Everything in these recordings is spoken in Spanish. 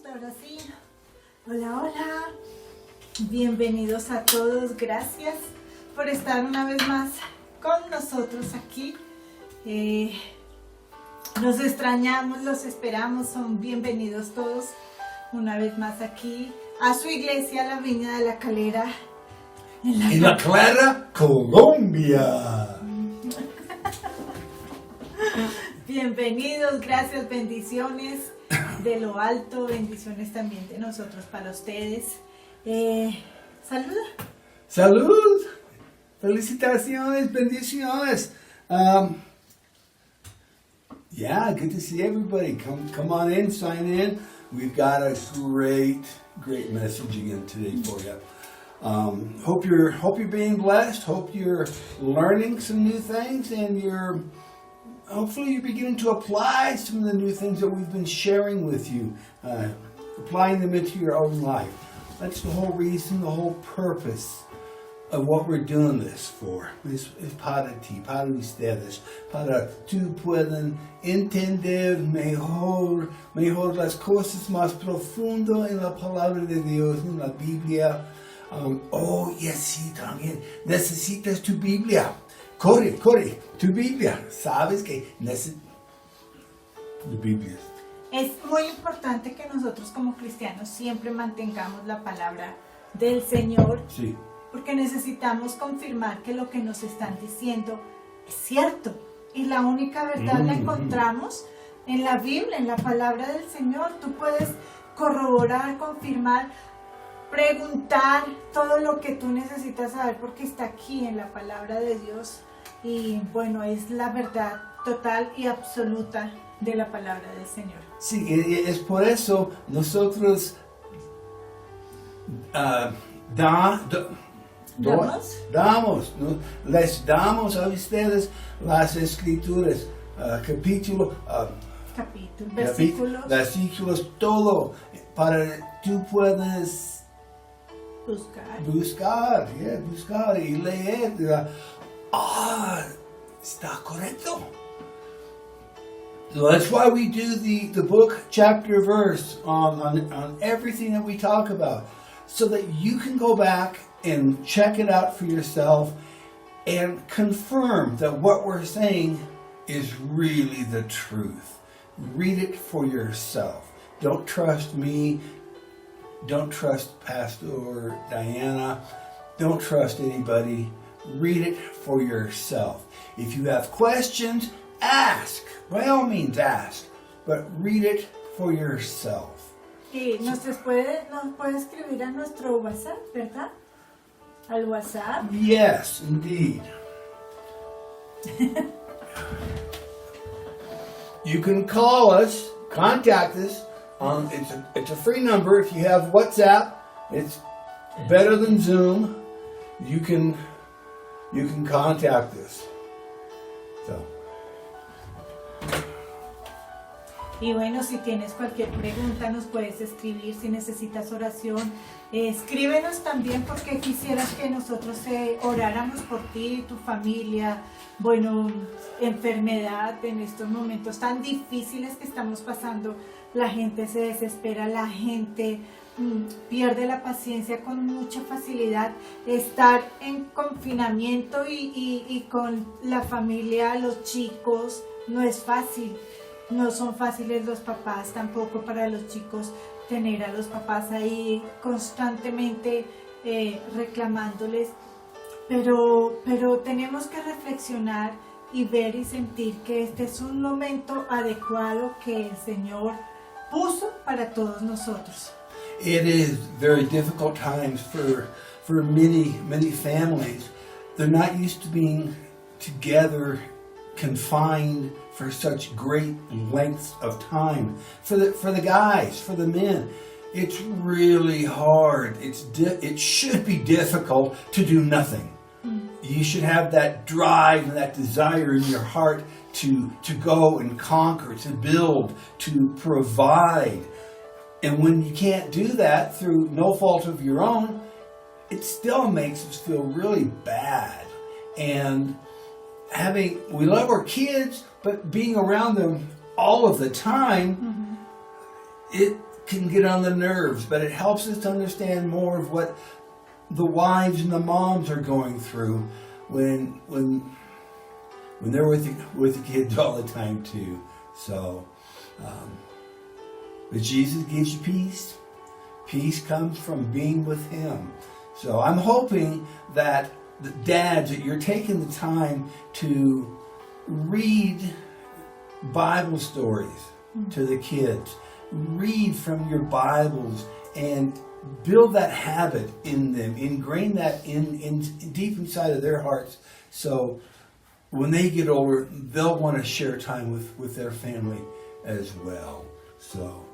ahora sí. Hola, hola. Bienvenidos a todos. Gracias por estar una vez más con nosotros aquí. Los extrañamos, los esperamos. Son bienvenidos todos una vez más aquí a su iglesia, la Viña de la Calera. En la Clara, Colombia. Bienvenidos, gracias, bendiciones de lo alto, bendiciones también de nosotros para ustedes. Saluda. Salud. Felicitaciones, bendiciones. Yeah, good to see everybody. Come on in, sign in. We've got a great message again today for you. Hope you're being blessed. Hope you're learning some new things, and hopefully you're beginning to apply some of the new things that we've been sharing with you, applying them into your own life. That's the whole reason, the whole purpose of what we're doing this for. Es para ti, para ustedes, para tú puedan entender mejor las cosas más profundo en la palabra de Dios, en la Biblia. Sí, también necesitas tu Biblia. Corre, tu Biblia. Sabes que necesitas tu Biblia. Es muy importante que nosotros como cristianos siempre mantengamos la palabra del Señor. Sí. Porque necesitamos confirmar que lo que nos están diciendo es cierto. Y la única verdad la encontramos en la Biblia, en la palabra del Señor. Tú puedes corroborar, confirmar, preguntar todo lo que tú necesitas saber porque está aquí en la palabra de Dios. Y bueno, es la verdad total y absoluta de la palabra del Señor. Sí, es por eso nosotros les damos a ustedes las escrituras, versículos, todo, para tú puedas buscar y leer. Está correcto. So that's why we do the book, chapter, verse on everything that we talk about, so that you can go back and check it out for yourself and confirm that what we're saying is really the truth. Read it for yourself. Don't trust me. Don't trust Pastor Diana. Don't trust anybody. Read it for yourself. If you have questions, ask. By all means, ask. But read it for yourself. Y nos puede escribir a nuestro WhatsApp, ¿verdad? Al WhatsApp. Yes, indeed. You can call us, contact us. It's a free number. If you have WhatsApp, it's better than Zoom. You can contact us. So. Y bueno, si tienes cualquier pregunta nos puedes escribir, si necesitas oración, escríbenos también porque quisieras que nosotros oráramos por ti, tu familia, bueno, enfermedad en estos momentos tan difíciles que estamos pasando. La gente se desespera, la gente pierde la paciencia con mucha facilidad. Estar en confinamiento y con la familia, los chicos, no es fácil. No son fáciles los papás tampoco para los chicos tener a los papás ahí constantemente reclamándoles. Pero tenemos que reflexionar y ver y sentir que este es un momento adecuado que el Señor puso para todos nosotros. It is very difficult times for many families. They're not used to being together, confined for such great lengths of time. For the guys, for the men, it's really hard. It should be difficult to do nothing. You should have that drive and that desire in your heart to go and conquer, to build, to provide. And when you can't do that through no fault of your own, it still makes us feel really bad. And we love our kids, but being around them all of the time, can get on the nerves, but it helps us to understand more of what the wives and the moms are going through when they're with the kids all the time too. So, but Jesus gives you peace. Peace comes from being with Him. So I'm hoping that the dads, that you're taking the time to read Bible stories to the kids. Read from your Bibles and build that habit in them. Ingrain that in deep inside of their hearts. So when they get older, they'll want to share time with their family as well. So.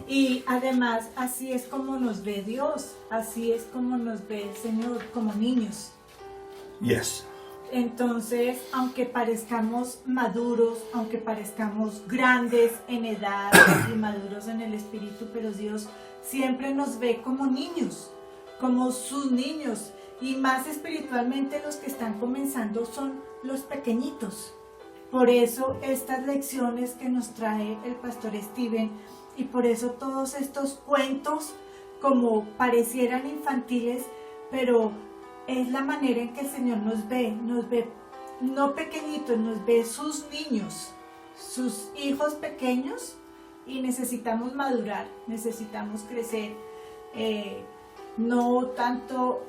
Y además, así es como nos ve Dios, así es como nos ve el Señor, como niños. Yes. Entonces, aunque parezcamos maduros, aunque parezcamos grandes en edad y maduros en el espíritu, pero Dios siempre nos ve como niños, como sus niños. Y más espiritualmente los que están comenzando son los pequeñitos. Por eso estas lecciones que nos trae el pastor Steven, y por eso todos estos cuentos, como parecieran infantiles, pero es la manera en que el Señor nos ve no pequeñitos, nos ve sus niños, sus hijos pequeños, y necesitamos madurar, necesitamos crecer, no tanto,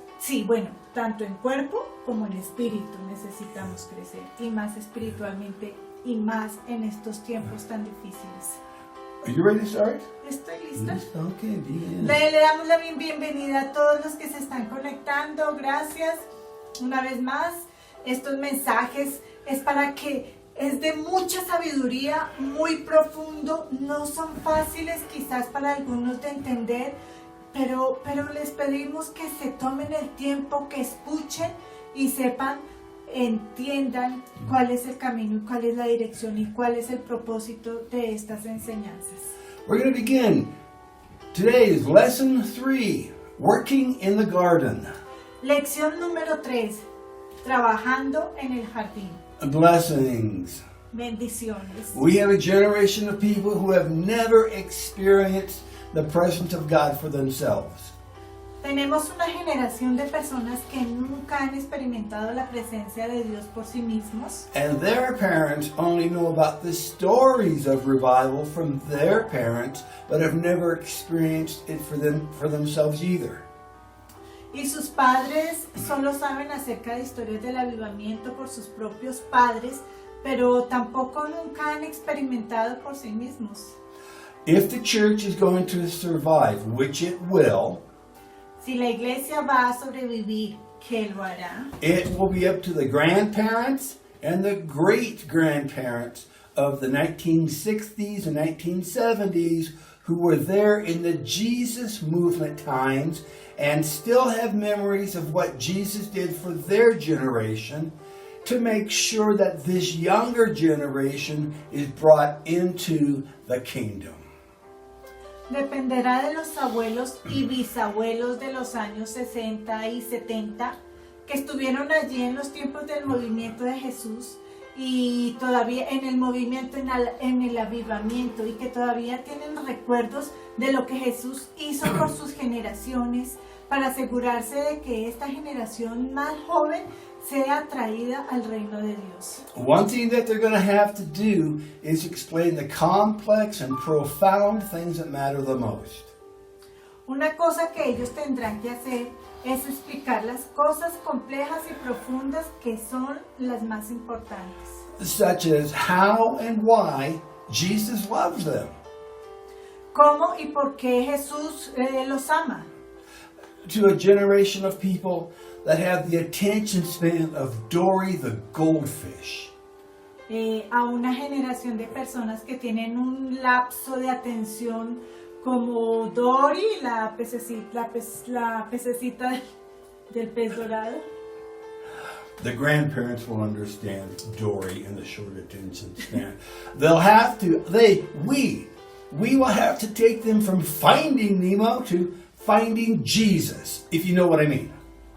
tanto en cuerpo como en espíritu necesitamos crecer, y más espiritualmente, y más en estos tiempos tan difíciles. Are you ready to start? Estoy lista. Okay, bien. Le damos la bienvenida a todos los que se están conectando. Gracias. Una vez más, estos mensajes es para que es de mucha sabiduría, muy profundo. No son fáciles quizás para algunos de entender, pero les pedimos que se tomen el tiempo, que escuchen y sepan, entiendan cuál es el camino y cuál es la dirección y cuál es el propósito de estas enseñanzas. We're going to begin. Today is lesson 3, working in the garden. Lección número 3, trabajando en el jardín. Blessings. Bendiciones. We have a generation of people who have never experienced the presence of God for themselves. Tenemos una generación de personas que nunca han experimentado la presencia de Dios por sí mismos. And their parents only know about the stories of revival from their parents, but have never experienced it for themselves either. Y sus padres solo saben acerca de historias del avivamiento por sus propios padres, pero tampoco nunca han experimentado por sí mismos. If the church is going to survive, which it will, si la iglesia va a sobrevivir, ¿qué lo hará? It will be up to the grandparents and the great-grandparents of the 1960s and 1970s who were there in the Jesus movement times and still have memories of what Jesus did for their generation, to make sure that this younger generation is brought into the kingdom. Dependerá de los abuelos y bisabuelos de los años 60 y 70 que estuvieron allí en los tiempos del movimiento de Jesús y todavía en el movimiento, en el avivamiento, y que todavía tienen recuerdos de lo que Jesús hizo por sus generaciones para asegurarse de que esta generación más joven sea atraída al reino de Dios. One thing that they're going to have to do is explain the complex and profound things that matter the most. Una cosa que ellos tendrán que hacer es explicar las cosas complejas y profundas que son las más importantes. Such as how and why Jesus loves them. ¿Cómo y por qué Jesús los ama? To a generation of people that have the attention span of Dory the goldfish. A una generación de personas que tienen un lapso de atención como Dory, la pececita del pez dorado. The grandparents will understand Dory and the short attention span. They'll have to, we will have to take them from finding Nemo to finding Jesus, if you know what I mean.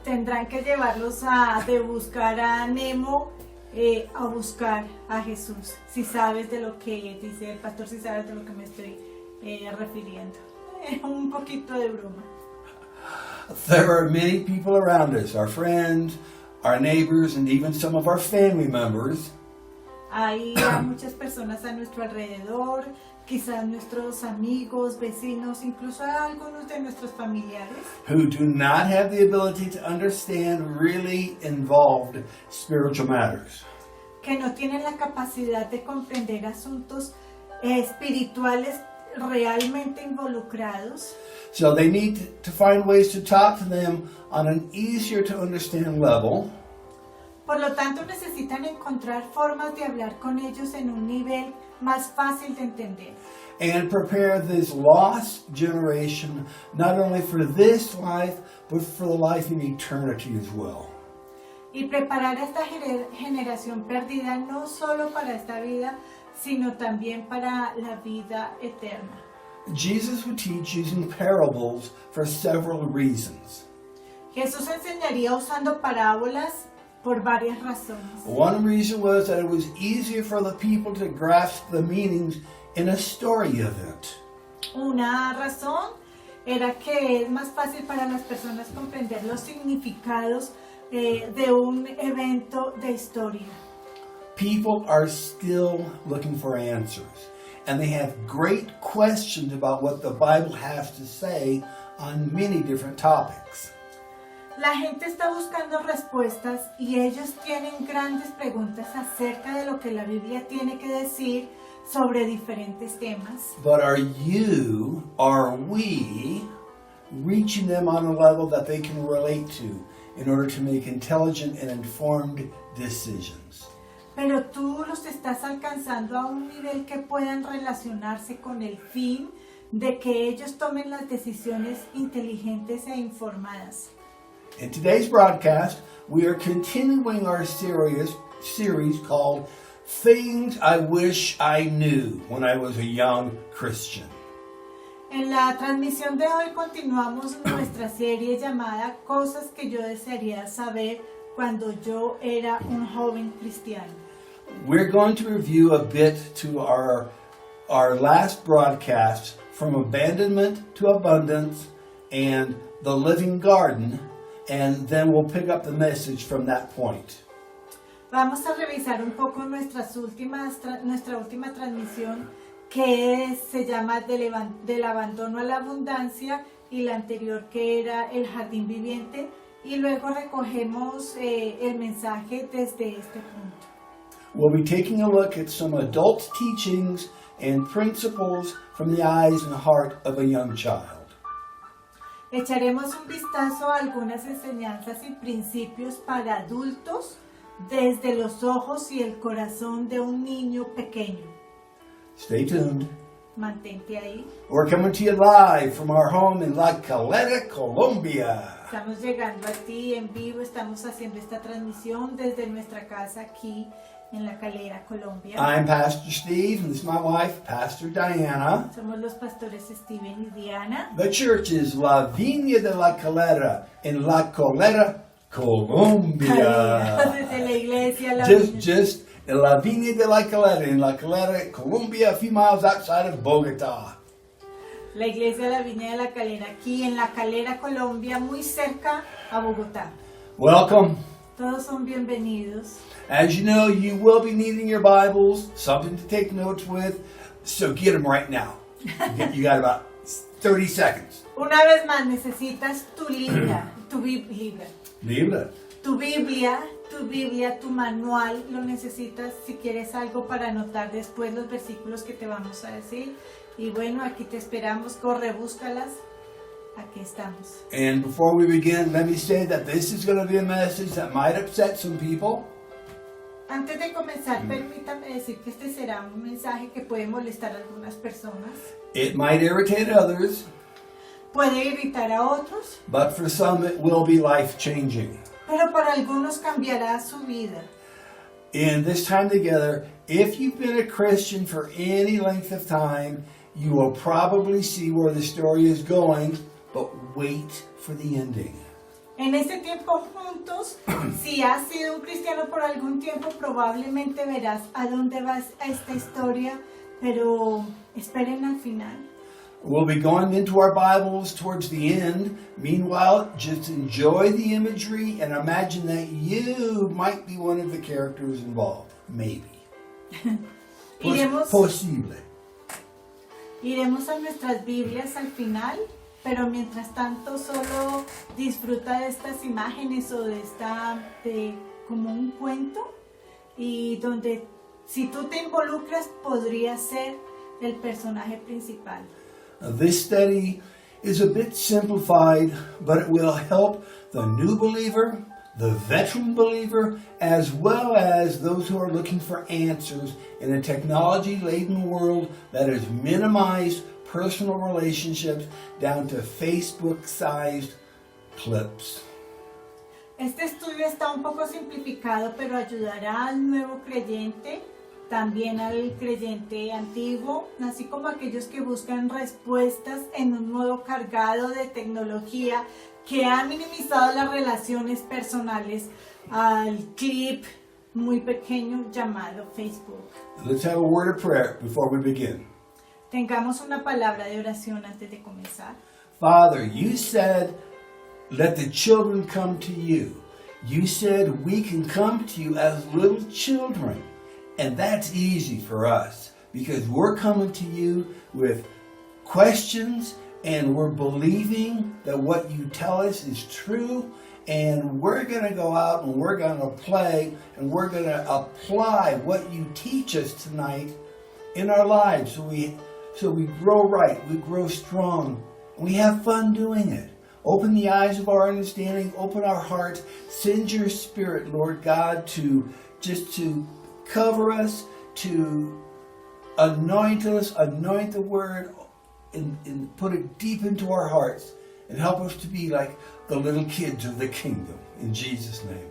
Tendrán que llevarlos de buscar a Nemo a buscar a Jesús. Si sabes de lo que dice el pastor, si sabes de lo que me estoy refiriendo. Un poquito de broma. There are many people around us, our friends, our neighbors, and even some of our family members Hay muchas personas a nuestro alrededor, quizás nuestros amigos, vecinos, incluso algunos de nuestros familiares, who do not have the ability to understand really involved spiritual matters. que no tienen la capacidad de comprender asuntos espirituales realmente involucrados. So they need to find ways to talk to them on an easier to understand level. Por lo tanto, necesitan encontrar formas de hablar con ellos en un nivel más fácil de entender. And prepare this lost generation not only for this life, but for the life in eternity as well. Y preparar a esta generación perdida no solo para esta vida, sino también para la vida eterna. Jesus would teach using parables for several reasons. Jesús enseñaría usando parábolas por varias razones. One reason was that it was easier for the people to grasp the meanings in a story event. Una razón era que es más fácil para las personas comprender los significados de un evento de historia. People are still looking for answers, and they have great questions about what the Bible has to say on many different topics. La gente está buscando respuestas y ellos tienen grandes preguntas acerca de lo que la Biblia tiene que decir sobre diferentes temas. But are we reaching them on a level that they can relate to in order to make intelligent and informed decisions? Pero tú los estás alcanzando a un nivel que puedan relacionarse con el fin de que ellos tomen las decisiones inteligentes e informadas. In today's broadcast, we are continuing our series called Things I Wish I Knew When I Was a Young Christian. En la transmisión de hoy continuamos nuestra serie llamada Cosas que yo desearía saber cuando yo era un joven cristiano. We're going to review a bit to our last broadcast from abandonment to abundance and the living garden, and then we'll pick up the message from that point. Vamos a revisar un poco nuestra última transmisión que se llama del abandono a la abundancia y la anterior que era el jardín viviente, y luego recogemos el mensaje desde este punto. We'll be taking a look at some adult teachings and principles from the eyes and heart of a young child. Echaremos un vistazo a algunas enseñanzas y principios para adultos desde los ojos y el corazón de un niño pequeño. Stay tuned. Mantente ahí. We're coming to you live from our home in La Calera, Colombia. Estamos llegando a ti en vivo, estamos haciendo esta transmisión desde nuestra casa aquí en La Calera, Colombia. I'm Pastor Steve, and this is my wife, Pastor Diana. Somos los pastores Steven y Diana. The church is La Viña de la Calera in La Calera, Colombia. Desde la iglesia, la Just in La Viña de la Calera in La Calera, Colombia, a few miles outside of Bogotá. La iglesia La Viña de la Calera, aquí en La Calera, Colombia, muy cerca a Bogotá. Welcome. Todos son bienvenidos. As you know, you will be needing your Bibles, something to take notes with, so get them right now. You got about 30 seconds. Una vez más, necesitas tu Biblia, tu Biblia, tu manual, lo necesitas si quieres algo para anotar después los versículos que te vamos a decir. Y bueno, aquí te esperamos, corre, búscalas. Aquí estamos. And before we begin, let me say that this is going to be a message that might upset some people. Antes de comenzar, permítame decir que este será un mensaje que puede molestar a algunas personas. It might irritate others. Puede irritar a otros. But for some it will be life-changing. Pero para algunos cambiará su vida. In this time together, if you've been a Christian for any length of time, you will probably see where the story is going, but wait for the ending. En este tiempo juntos, si has sido un cristiano por algún tiempo, probablemente verás a dónde va esta historia, pero esperen al final. We'll be going into our Bibles towards the end. Meanwhile, just enjoy the imagery and imagine that you might be one of the characters involved. Maybe. Posible. Iremos a nuestras Biblias al final, pero mientras tanto solo disfruta de estas imágenes o como un cuento, y donde si tú te involucras podrías ser el personaje principal. This study is a bit simplified, but it will help the new believer, the veteran believer, as well as those who are looking for answers in a technology-laden world that has minimized personal relationships down to Facebook-sized clips. Este estudio está un poco simplificado, pero ayudará al nuevo creyente, también al creyente antiguo, así como aquellos que buscan respuestas en un mundo cargado de tecnología que ha minimizado las relaciones personales al clip muy pequeño llamado Facebook. Let's have a word of prayer before we begin. Tengamos una palabra de oración antes de comenzar. Father, you said, let the children come to you. You said we can come to you as little children. And that's easy for us because we're coming to you with questions and we're believing that what you tell us is true, and we're going to go out and we're going to play and we're going to apply what you teach us tonight in our lives so we grow right, we grow strong, and we have fun doing it. Open the eyes of our understanding, open our hearts, send your Spirit, Lord God, to cover us, to anoint the word, and put it deep into our hearts, and help us to be like the little kids of the kingdom. In Jesus' name.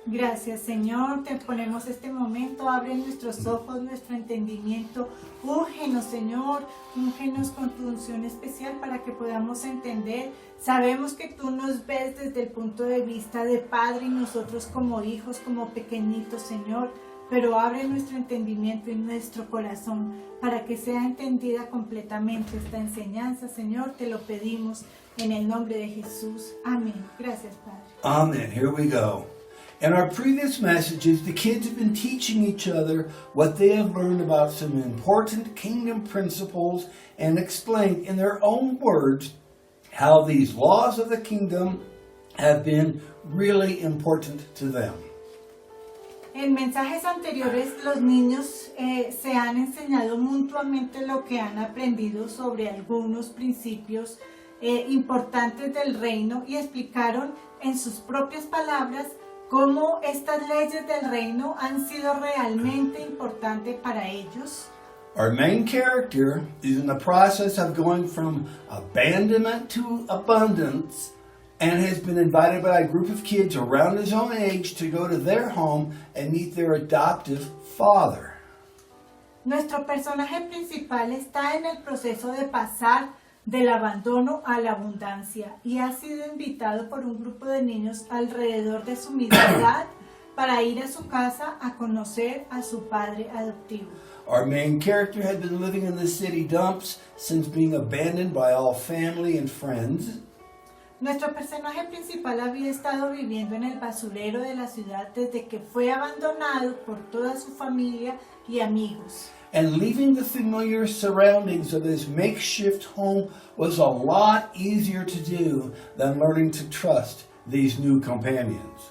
Gracias, Señor. Te ponemos este momento. Abre nuestros ojos, nuestro entendimiento. Úngenos, Señor. Úngenos con tu unción especial para que podamos entender. Sabemos que tú nos ves desde el punto de vista de Padre y nosotros como hijos, como pequeñitos, Señor. Pero abre nuestro entendimiento y nuestro corazón para que sea entendida completamente esta enseñanza, Señor. Te lo pedimos en el nombre de Jesús. Amén. Gracias, Padre. Amen. Here we go. In our previous messages, the kids have been teaching each other what they have learned about some important kingdom principles and explained in their own words how these laws of the kingdom have been really important to them. En mensajes anteriores, los niños se han enseñado mutuamente lo que han aprendido sobre algunos principios importantes del reino y explicaron en sus propias palabras cómo estas leyes del reino han sido realmente importantes para ellos. Our main character is in the process of going from abandonment to abundance, and has been invited by a group of kids around his own age to go to their home and meet their adoptive father. Nuestro personaje principal está en el proceso de pasar del abandono a la abundancia y ha sido invitado por un grupo de niños alrededor de su misma edad para ir a su casa a conocer a su padre adoptivo. Our main character had been living in the city dumps since being abandoned by all family and friends. Nuestro personaje principal había estado viviendo en el basurero de la ciudad desde que fue abandonado por toda su familia y amigos. And leaving the familiar surroundings of his makeshift home was a lot easier to do than learning to trust these new companions.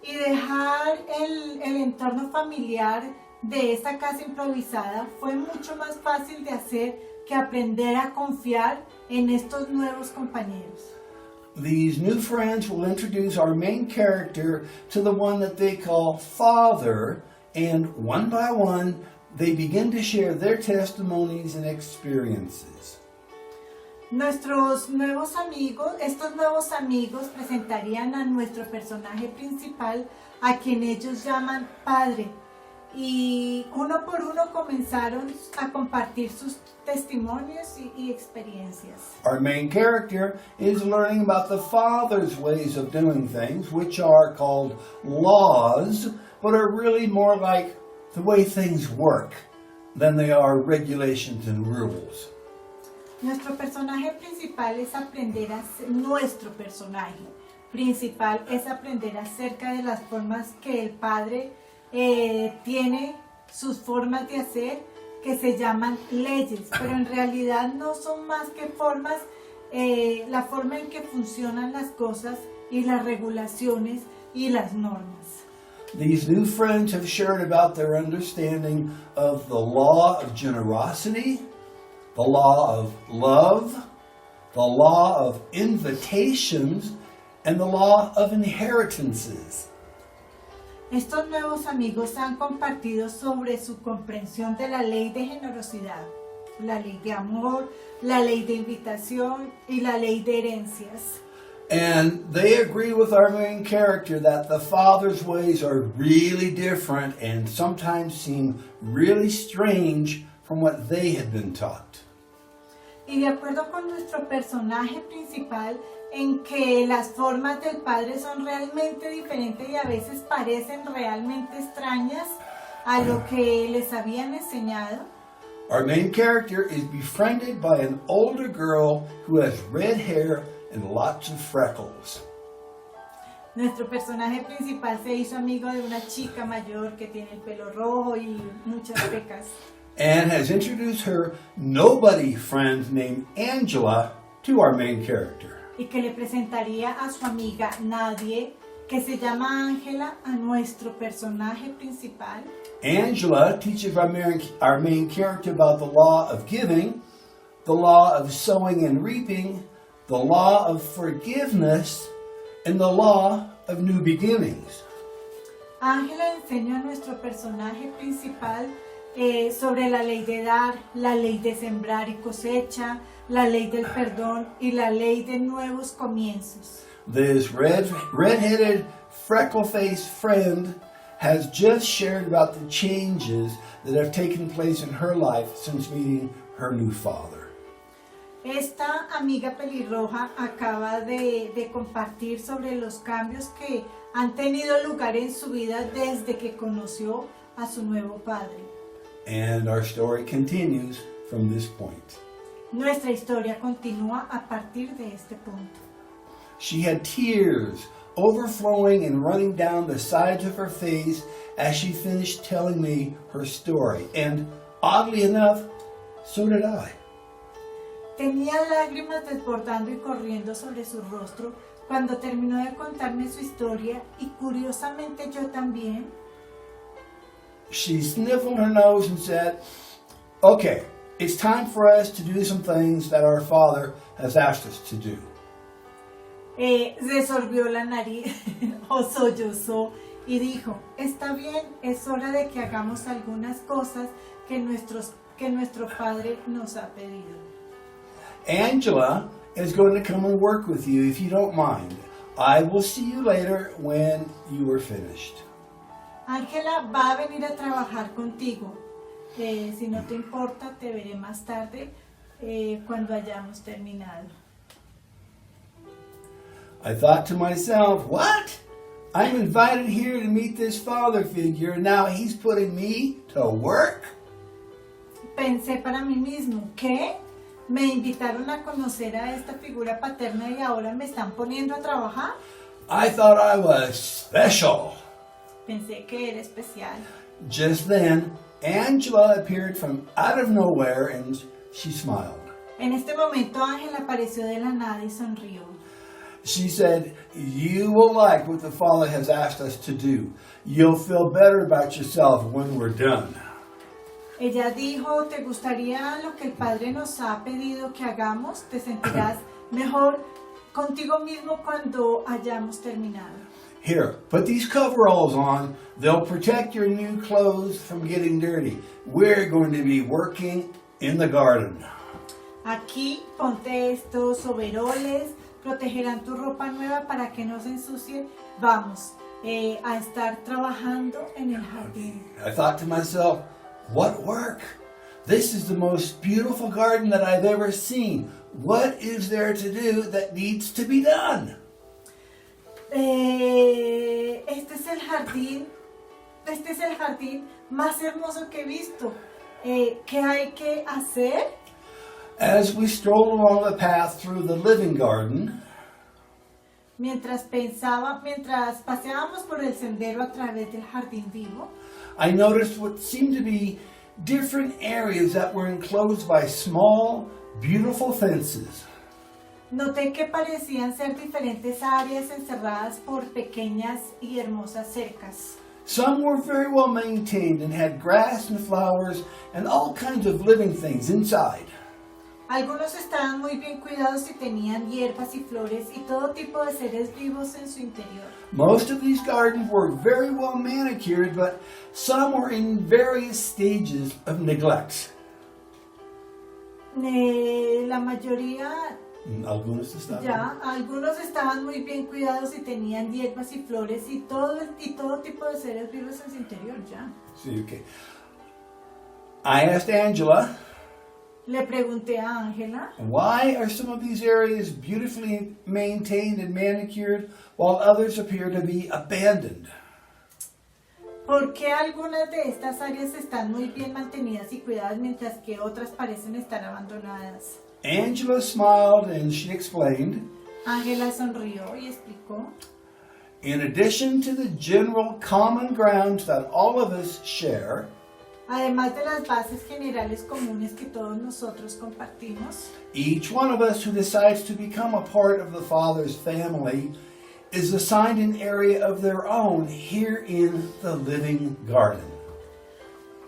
Y dejar el entorno familiar de esta casa improvisada fue mucho más fácil de hacer que aprender a confiar en estos nuevos compañeros. These new friends will introduce our main character to the one that they call Father, and one by one, they begin to share their testimonies and experiences. Estos nuevos amigos presentarían a nuestro personaje principal, a quien ellos llaman Padre, y uno por uno comenzaron a compartir sus testimonios y experiencias. Our main character is learning about the Father's ways of doing things, which are called laws, but are really more like the way things work than they are regulations and rules. Nuestro personaje principal es aprender a ser, nuestro personaje principal es aprender acerca de las formas que el Padre tiene, sus formas de hacer, que se llaman leyes, pero en realidad no son más que formas, la forma en que funcionan las cosas y las regulaciones y las normas. These new friends have shared about their understanding of the law of generosity, the law of love, the law of invitations, and the law of inheritances. Estos nuevos amigos han compartido sobre su comprensión de la ley de generosidad, la ley de amor, la ley de invitación y la ley de herencias. And they agree with our main character that the Father's ways are really different and sometimes seem really strange from what they had been taught. Y de acuerdo con nuestro personaje principal, en que las formas del Padre son realmente diferentes y a veces parecen realmente extrañas a lo que les habían enseñado. Our main character is befriended by an older girl who has red hair and lots of freckles. Nuestro personaje principal se hizo amigo de una chica mayor que tiene el pelo rojo y muchas pecas. And has introduced her nobody friend named Angela to our main character. Y que le presentaría a su amiga Nadie, que se llama Ángela, a nuestro personaje principal. Angela teaches our main character about the law of giving, the law of sowing and reaping, the law of forgiveness, and the law of new beginnings. Ángela enseña a nuestro personaje principal sobre la ley de dar, la ley de sembrar y cosecha, la ley del perdón y la ley de nuevos comienzos. This red-headed, freckle-faced friend has just shared about the changes that have taken place in her life since meeting her new father. Esta amiga pelirroja acaba de compartir sobre los cambios que han tenido lugar en su vida desde que conoció a su nuevo padre. And our story continues from this point. Nuestra historia continúa a partir de este punto. She had tears overflowing and running down the sides of her face as she finished telling me her story. And oddly enough, so did I. Tenía lágrimas desbordando y corriendo sobre su rostro cuando terminó de contarme su historia y curiosamente yo también. She sniffled her nose and said, "Okay, it's time for us to do some things that our Father has asked us to do." Se sorbió la nariz o sollozó y dijo, está bien, es hora de que hagamos algunas cosas que nuestro Padre nos ha pedido. Angela is going to come and work with you if you don't mind. I will see you later when you are finished. Ángela va a venir a trabajar contigo. Si no te importa, te veré más tarde cuando hayamos terminado. I thought to myself, what? I'm invited here to meet this father figure and now he's putting me to work? Pensé para mí mismo, ¿qué? Me invitaron a conocer a esta figura paterna y ahora me están poniendo a trabajar. I thought I was special. Pensé que era especial. Just then, Angela appeared from out of nowhere and she smiled. En este momento Ángela apareció de la nada y sonrió. She said, "You will like what the Father has asked us to do. You'll feel better about yourself when we're done." Ella dijo, ¿te gustaría lo que el Padre nos ha pedido que hagamos? ¿Te sentirás mejor contigo mismo cuando hayamos terminado? Here, put these coveralls on. They'll protect your new clothes from getting dirty. We're going to be working in the garden. Aquí ponte estos overoles, protegerán tu ropa nueva para que no se ensucie. Vamos a estar trabajando en el jardín. I thought to myself, what work? This is the most beautiful garden that I've ever seen. What is there to do that needs to be done? Este es el jardín más hermoso que he visto. ¿Qué hay que hacer? As we strolled along the path through the living garden, Mientras paseábamos por el sendero a través del jardín vivo, I noticed what seemed to be different areas that were enclosed by small, beautiful fences. noté que parecían ser diferentes áreas encerradas por pequeñas y hermosas cercas. Some were very well maintained and had grass and flowers and all kinds of living things inside. Algunos estaban muy bien cuidados y tenían hierbas y flores y todo tipo de seres vivos en su interior. Most of these gardens were very well manicured, but some were in various stages of neglect. La mayoría, algunos estaban muy bien cuidados y tenían hierbas y flores y todo tipo de seres vivos en su interior ya. See, okay. I asked Angela, Le pregunté a Ángela, why are some of these areas beautifully maintained and manicured while others appear to be abandoned? ¿por qué algunas de estas áreas están muy bien mantenidas y cuidadas mientras que otras parecen estar abandonadas? Angela smiled and she explained, Ángela sonrió y explicó, in addition to the general common grounds that all of us share, además de las bases generales comunes que todos nosotros compartimos, each one of us who decides to become a part of the Father's family is assigned an area of their own here in the living garden.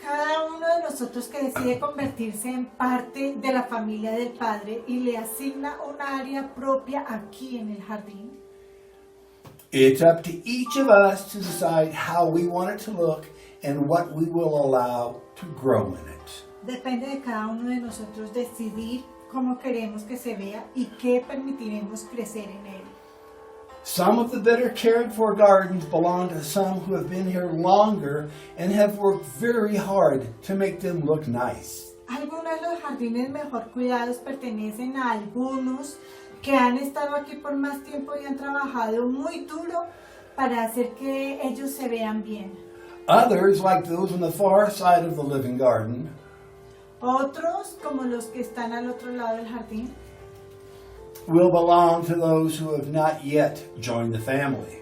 cada uno de nosotros que decide convertirse en parte de la familia del Padre y le asigna una área propia aquí en el jardín. It's up to each of us to decide how we want it to look and what we will allow to grow in it. Depende de cada uno de nosotros decidir cómo queremos que se vea y qué permitiremos crecer en él. Some of the better cared for gardens belong to some who have been here longer and have worked very hard to make them look nice. Algunos de los jardines mejor cuidados pertenecen a algunos que han estado aquí por más tiempo y han trabajado muy duro para hacer que ellos se vean bien. Others, like those on the far side of the living garden, Otros, como los que están al otro lado del jardín, will belong to those who have not yet joined the family.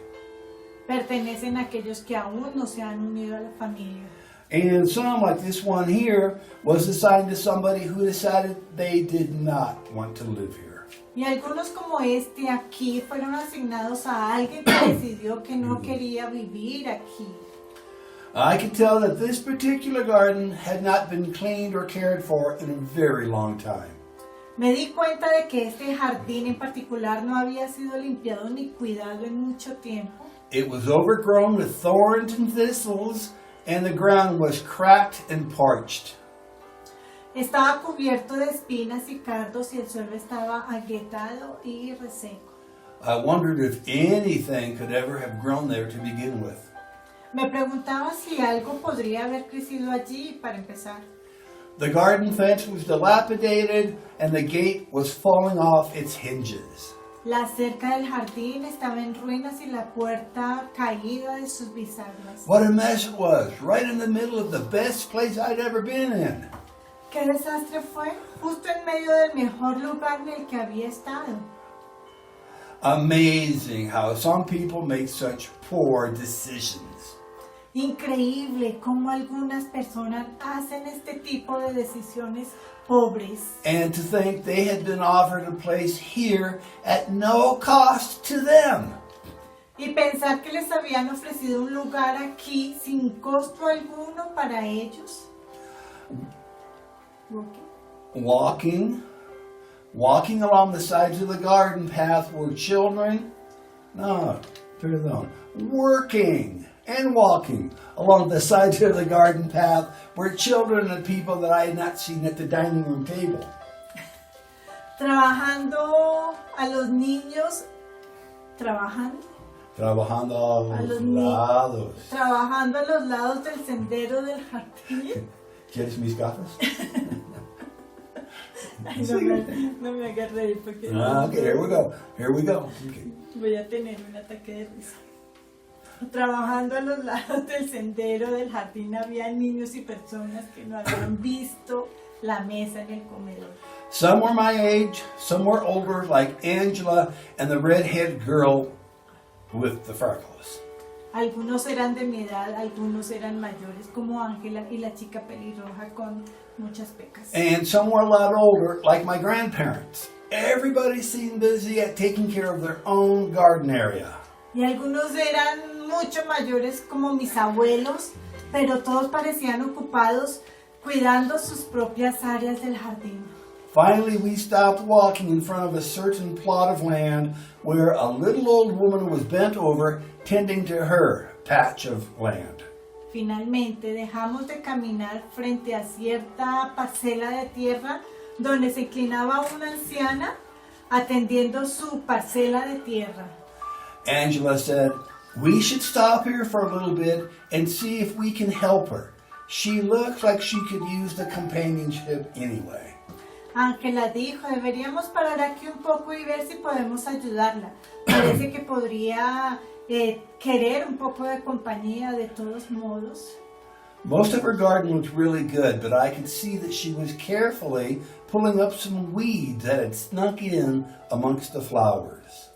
pertenecen a aquellos que aún no se han unido a la familia. And some, like this one here, was assigned to somebody who decided they did not want to live here. Y algunos como este aquí fueron asignados a alguien que decidió que no quería vivir aquí. I could tell that this particular garden had not been cleaned or cared for in a very long time. Me di cuenta de que este jardín en particular no había sido limpiado ni cuidado en mucho tiempo. It was overgrown with thorns and thistles, and the ground was cracked and parched. Estaba cubierto de espinas y cardos y el suelo estaba agrietado y reseco. I wondered if anything could ever have grown there to begin with. Me preguntaba si algo podría haber crecido allí para empezar. The garden fence was dilapidated, and the gate was falling off its hinges. La cerca del jardín estaba en ruinas y la puerta caída de sus bisagras. What a mess it was, right in the middle of the best place I'd ever been in. ¿Qué desastre fue? Justo en medio del mejor lugar en el que había estado. Amazing how some people make such poor decisions. Increíble cómo algunas personas hacen este tipo de decisiones pobres. And to think they had been offered a place here at no cost to them. Y pensar que les habían ofrecido un lugar aquí sin costo alguno para ellos. Walking along the sides of the garden path were children, working and walking along the sides of the garden path were children and people that I had not seen at the dining room table. Trabajando a los niños, Trabajando a los lados. Trabajando a los lados del sendero del jardín. ¿Quieres mis gafas? Ay, no me hagas reír porque Okay, here we go. Okay. voy a tener un ataque de risa. Trabajando a los lados del sendero del jardín había niños y personas que no habían visto la mesa en el comedor. Some were my age, some were older, like Angela and the redhead girl with the freckles. Algunos eran de mi edad, algunos eran mayores, como Ángela y la chica pelirroja con muchas pecas. And some were a lot older, like my grandparents. Everybody seemed busy at taking care of their own garden area. Y algunos eran mucho mayores, como mis abuelos, pero todos parecían ocupados cuidando sus propias áreas del jardín. Finally, we stopped walking in front of a certain plot of land where a little old woman was bent over tending to her patch of land. Finalmente dejamos de caminar frente a cierta parcela de tierra donde se inclinaba una anciana atendiendo su parcela de tierra. Angela said, "We should stop here for a little bit and see if we can help her. She looks like she could use the companionship anyway." Ángela dijo, deberíamos parar aquí un poco y ver si podemos ayudarla. Parece que podría querer un poco de compañía de todos modos. Most of her garden looked really good, but I could see that she was carefully pulling up some weeds that had snuck in amongst the flowers.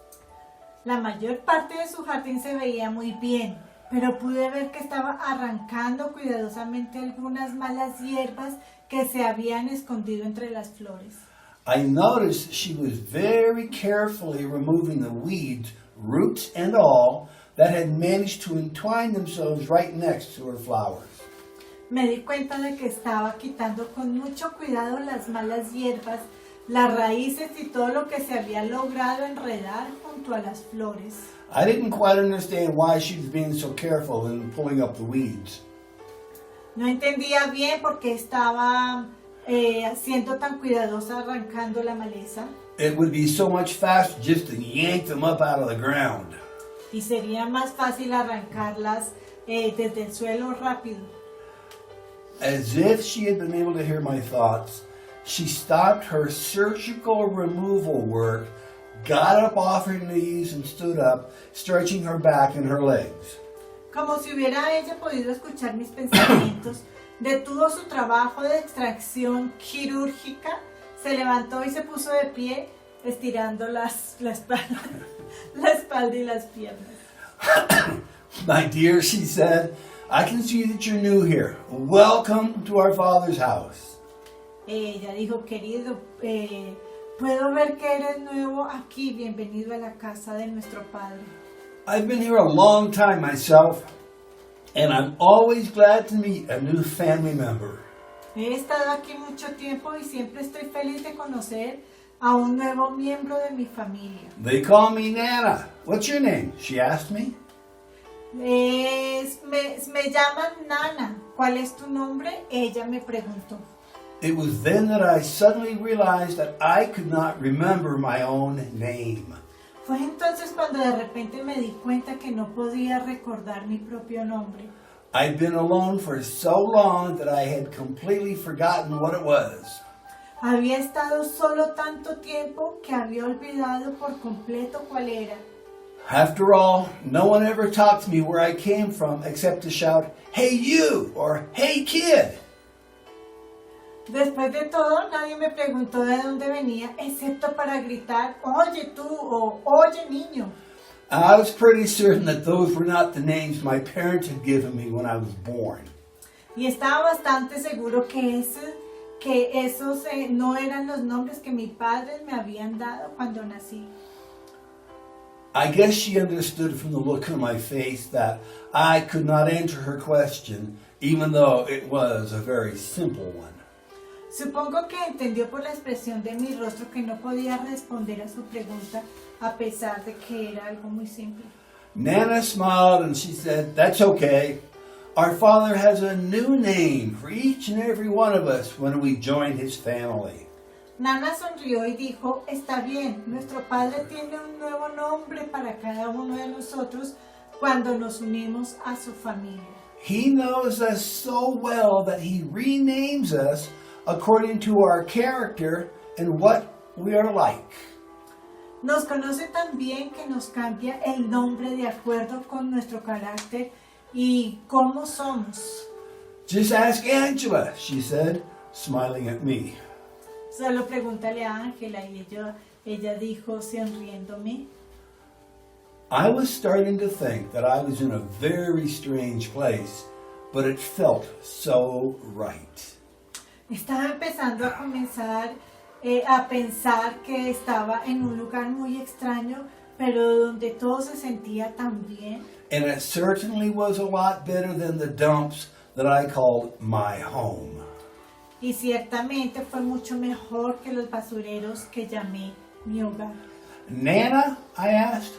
La mayor parte de su jardín se veía muy bien, pero pude ver que estaba arrancando cuidadosamente algunas malas hierbas que se habían escondido entre las flores. I noticed she was very carefully removing the weeds, roots and all, that had managed to entwine themselves right next to her flowers. Me di cuenta de que estaba quitando con mucho cuidado las malas hierbas, las raíces y todo lo que se había logrado enredar junto a las flores. I didn't quite understand why she was being so careful in pulling up the weeds. No entendía bien por qué estaba siendo tan cuidadosa arrancando la maleza. It would be so much faster just to yank them up out of the ground. Y sería más fácil arrancarlas desde el suelo rápido. As if she had been able to hear my thoughts, she stopped her surgical removal work, got up off her knees and stood up, stretching her back and her legs. Como si hubiera ella podido escuchar mis pensamientos, detuvo su trabajo de extracción quirúrgica, se levantó y se puso de pie, estirando la espalda y las piernas. My dear, she said, I can see that you're new here. Welcome to our Father's house. Ella dijo, querido, puedo ver que eres nuevo aquí, bienvenido a la casa de nuestro Padre. I've been here a long time myself, and I'm always glad to meet a new family member. He estado aquí mucho tiempo y siempre estoy feliz de conocer a un nuevo miembro de mi familia. They call me Nana. What's your name? She asked me. Me llaman Nana. ¿Cuál es tu nombre? Ella me preguntó. It was then that I suddenly realized that I could not remember my own name. Fue entonces cuando de repente me di cuenta que no podía recordar mi propio nombre. I'd been alone for so long that I had completely forgotten what it was. Había estado solo tanto tiempo que había olvidado por completo cuál era. After all, no one ever talked to me where I came from except to shout, "Hey you!" or "Hey kid!" Después de todo, nadie me preguntó de dónde venía, excepto para gritar, oye tú o oye niño. I was pretty certain that those were not the names my parents had given me when I was born. Y estaba bastante seguro que esos no eran los nombres que mis padres me habían dado cuando nací. I guess she understood from the look on my face that I could not answer her question, even though it was a very simple one. Supongo que entendió por la expresión de mi rostro que no podía responder a su pregunta a pesar de que era algo muy simple. Nana smiled and she said, "That's okay. Our Father has a new name for each and every one of us when we join His family." Nana sonrió y dijo, está bien, nuestro Padre tiene un nuevo nombre para cada uno de nosotros cuando nos unimos a su familia. He knows us so well that He renames us according to our character and what we are like. Nos conoce tan bien que nos cambia el nombre de acuerdo con nuestro carácter y cómo somos. Just ask Angela, she said, smiling at me. Solo pregúntale a Ángela y ella dijo sonriéndome. I was starting to think that I was in a very strange place, but it felt so right. Estaba empezando a pensar que estaba en un lugar muy extraño, pero donde todo se sentía tan bien. And it certainly was a lot better than the dumps that I called my home. Y ciertamente fue mucho mejor que los basureros que llamé mi hogar. Nana, I asked,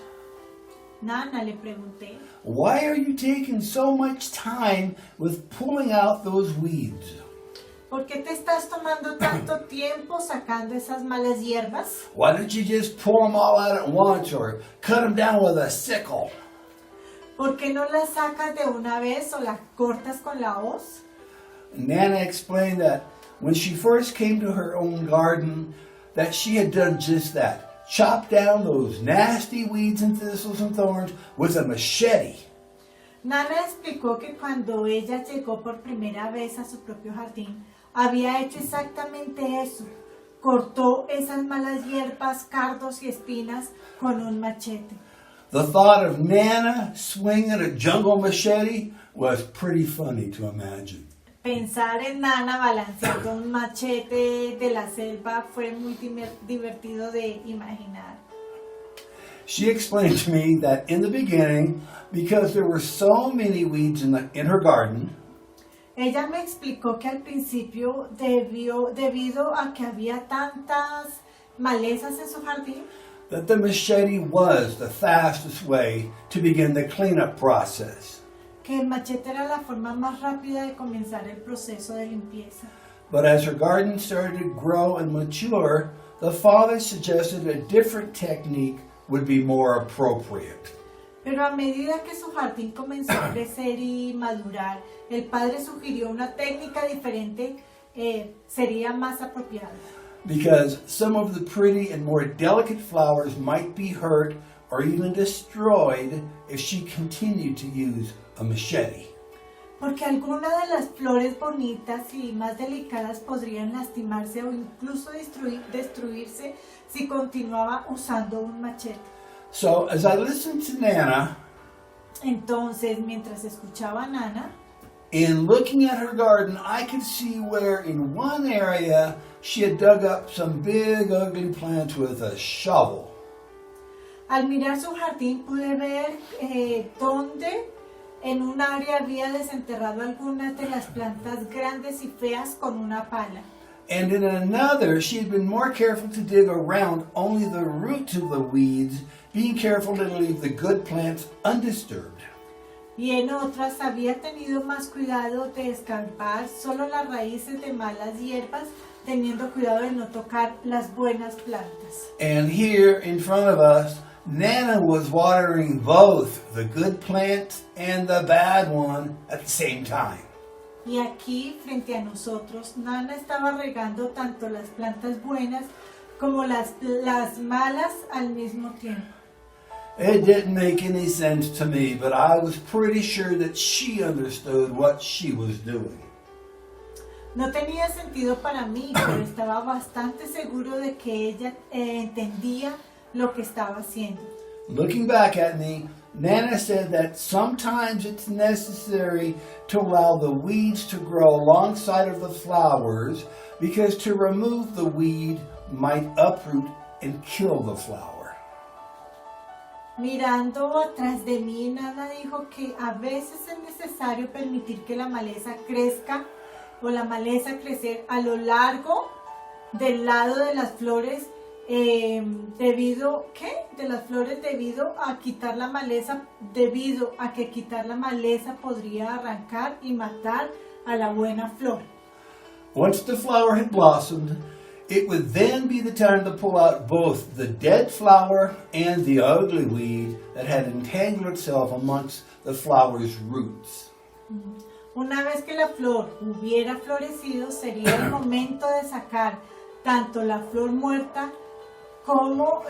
Nana, le pregunté, why are you taking so much time with pulling out those weeds? ¿por qué te estás tomando tanto tiempo sacando esas malas hierbas? Why don't you just pull them all out at once or cut them down with a sickle? ¿Por qué no las sacas de una vez o las cortas con la hoz? Nana explained that when she first came to her own garden, that she had done just that. Chopped down those nasty weeds and thistles and thorns with a machete. Nana explicó que cuando ella llegó por primera vez a su propio jardín, había hecho exactamente eso. Cortó esas malas hierbas, cardos y espinas con un machete. The thought of Nana swinging a jungle machete was pretty funny to imagine. Pensar en Nana balanceando un machete de la selva fue muy divertido de imaginar. She explained to me that in the beginning, because there were so many weeds in her garden, Ella me explicó que al principio, debido a que había tantas malezas en su jardín, that the machete was the fastest way to begin the cleanup process. que el machete era la forma más rápida de comenzar el proceso de limpieza. But as her garden started to grow and mature, the father suggested a different technique would be more appropriate. Pero a medida que su jardín comenzó a crecer y madurar, el padre sugirió una técnica diferente, sería más apropiada. Because some of the pretty and more delicate flowers might be hurt or even destroyed if she continued to use a machete. Porque algunas de las flores bonitas y más delicadas podrían lastimarse o incluso destruirse si continuaba usando un machete. So as I listened to Nana, Entonces, mientras escuchaba a Nana, in looking at her garden, I could see where in one area she had dug up some big ugly plants with a shovel. al mirar su jardín pude ver dónde en un área había desenterrado algunas de las plantas grandes y feas con una pala. And in another, she had been more careful to dig around only the roots of the weeds, being careful to leave the good plants undisturbed. Y en otras había tenido más cuidado de escarbar solo las raíces de malas hierbas, teniendo cuidado de no tocar las buenas plantas. And here in front of us, Nana was watering both the good plant and the bad one at the same time. Y aquí, frente a nosotros, Nana estaba regando tanto las plantas buenas como las malas al mismo tiempo. It didn't make any sense to me, but I was pretty sure that she understood what she was doing. No tenía sentido para mí, pero estaba bastante seguro de que ella entendía lo que estaba haciendo. Looking back at me, Nana said that sometimes it's necessary to allow the weeds to grow alongside of the flowers because to remove the weed might uproot and kill the flower. Mirando atrás de mí, Nana dijo que a veces es necesario permitir que la maleza crezca o la maleza crecer a lo largo del lado de las flores debido a quitar la maleza, debido a que quitar la maleza podría arrancar y matar a la buena flor. Once the flower had blossomed, it would then be the time to pull out both the dead flower and the ugly weed that had entangled itself amongst the flower's roots. Una vez que la flor hubiera florecido, sería el momento de sacar tanto la flor muerta como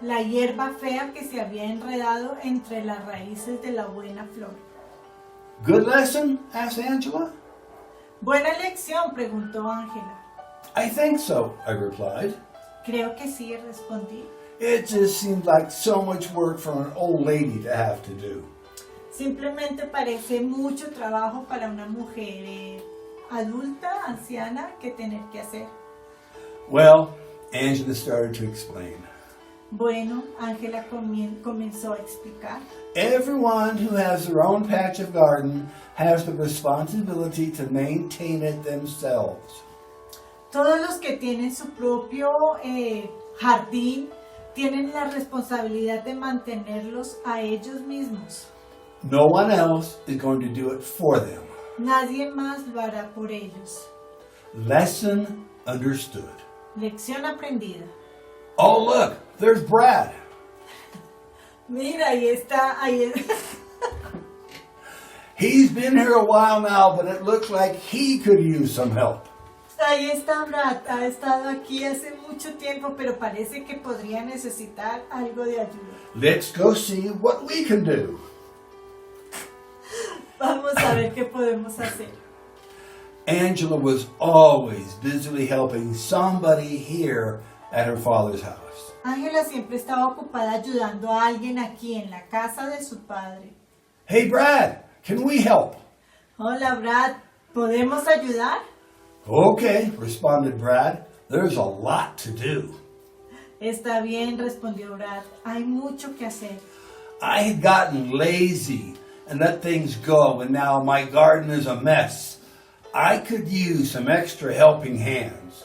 la hierba fea que se había enredado entre las raíces de la buena flor. Good lesson? Asked Angela. Buena lección, preguntó Ángela. I think so, I replied. Creo que sí, respondí. It just seemed like so much work for an old lady to have to do. Simplemente parece mucho trabajo para una mujer adulta, anciana, que tener que hacer. Well, Angela started to explain. Bueno, Ángela comenzó a explicar. Everyone who has their own patch of garden has the responsibility to maintain it themselves. Todos los que tienen su propio jardín tienen la responsabilidad de mantenerlos a ellos mismos. No one else is going to do it for them. Nadie más lo hará por ellos. Lesson understood. Lección aprendida. Oh, look, there's Brad. Mira, ahí está. He's been here a while now, but it looks like he could use some help. Ahí está Brad. Ha estado aquí hace mucho tiempo, pero parece que podría necesitar algo de ayuda. Let's go see what we can do. Vamos a ver qué podemos hacer. Angela was always busily helping somebody here at her father's house. Ángela siempre estaba ocupada ayudando a alguien aquí en la casa de su padre. Hey, Brad, can we help? Hola, Brad, ¿podemos ayudar? Okay, responded Brad. There's a lot to do. Está bien, respondió Brad. Hay mucho que hacer. I had gotten lazy and let things go, and now my garden is a mess. I could use some extra helping hands.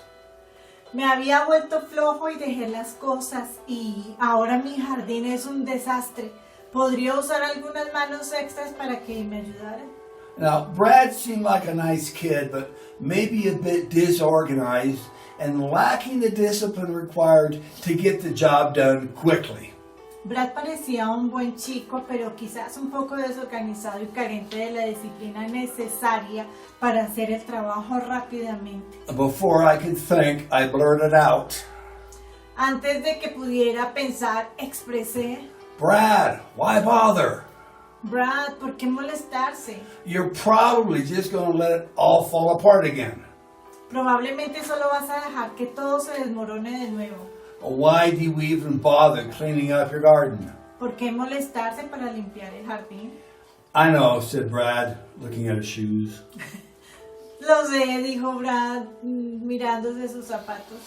Me había vuelto flojo y dejé las cosas y ahora mi jardín es un desastre. ¿Podría usar algunas manos extras para que me ayudaran? Now, Brad seemed like a nice kid, but maybe a bit disorganized and lacking the discipline required to get the job done quickly. Brad parecía un buen chico, pero quizás un poco desorganizado y carente de la disciplina necesaria para hacer el trabajo rápidamente. Before I could think, I blurted out, Antes de que pudiera pensar, expresé: Brad, why bother? Brad, ¿por qué molestarse? You're probably just going to let it all fall apart again. Probablemente solo vas a dejar que todo se desmorone de nuevo. Why do you even bother cleaning up your garden? ¿Por qué molestarse para limpiar el jardín? I know, said Brad, looking at his shoes. Lo sé, dijo Brad, mirándose sus zapatos.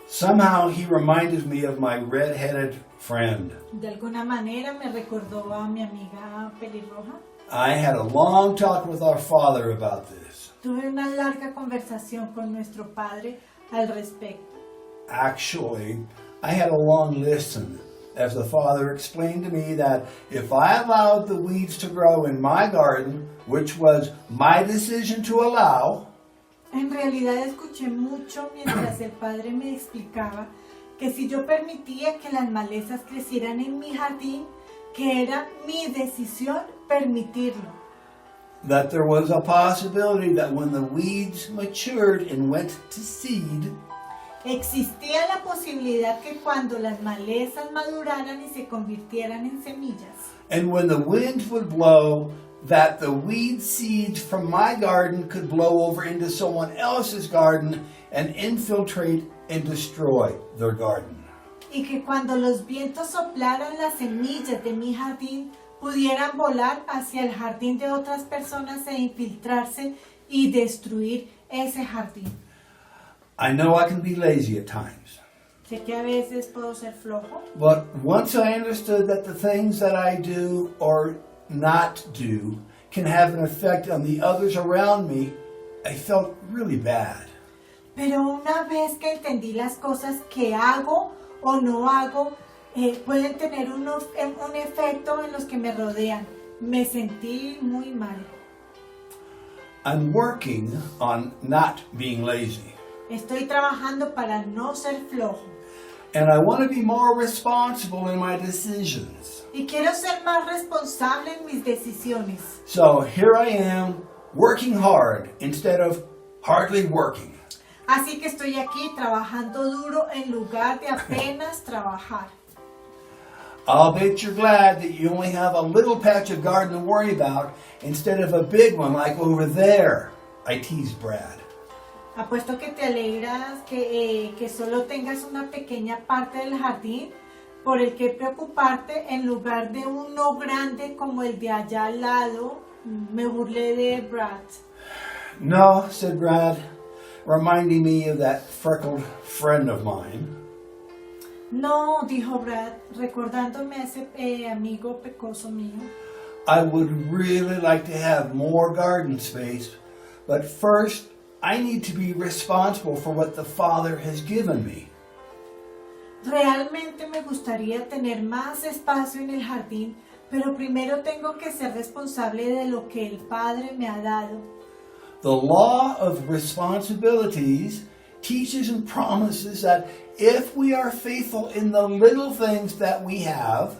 Somehow he reminded me of my red-headed friend. De alguna manera me recordó a mi amiga pelirroja. I had a long talk with our father about this. Tuve una larga conversación con nuestro padre al respecto. Actually, I had a long listen as the father explained to me that if I allowed the weeds to grow in my garden, which was my decision to allow, En realidad escuché mucho mientras el padre me explicaba que si yo permitía que las malezas crecieran en mi jardín, que era mi decisión permitirlo. that there was a possibility that when the weeds matured and went to seed, Existía la posibilidad que cuando las malezas maduraran y se convirtieran en semillas, and when the wind would blow, that the weed seeds from my garden could blow over into someone else's garden and infiltrate and destroy their garden. y que cuando los vientos soplaran las semillas de mi jardín, pudieran volar hacia el jardín de otras personas e infiltrarse y destruir ese jardín. I know I can be lazy at times, Sé que a veces puedo ser flojo, but once I understood that the things that I do or not do can have an effect on the others around me, I felt really bad. pero una vez que entendí las cosas que hago o no hago, pueden tener un efecto en los que me rodean. Me sentí muy mal. I'm working on not being lazy, Estoy trabajando para no ser flojo. and I want to be more responsible in my decisions. Y quiero ser más responsable en mis decisiones. So here I am, working hard instead of hardly working. Así que estoy aquí trabajando duro en lugar de apenas trabajar. I'll bet you're glad that you only have a little patch of garden to worry about instead of a big one like over there, I teased Brad. Apuesto que te alegras que solo tengas una pequeña parte del jardín por el que preocuparte en lugar de uno grande como el de allá al lado. Me burlé de Brad. No, said Brad, reminding me of that freckled friend of mine. No, dijo Brad, recordándome a ese amigo pecoso mío. I would really like to have more garden space, but first I need to be responsible for what the Father has given me. Realmente me gustaría tener más espacio en el jardín, pero primero tengo que ser responsable de lo que el Padre me ha dado. The law of responsibilities teaches and promises that if we are faithful in the little things that we have,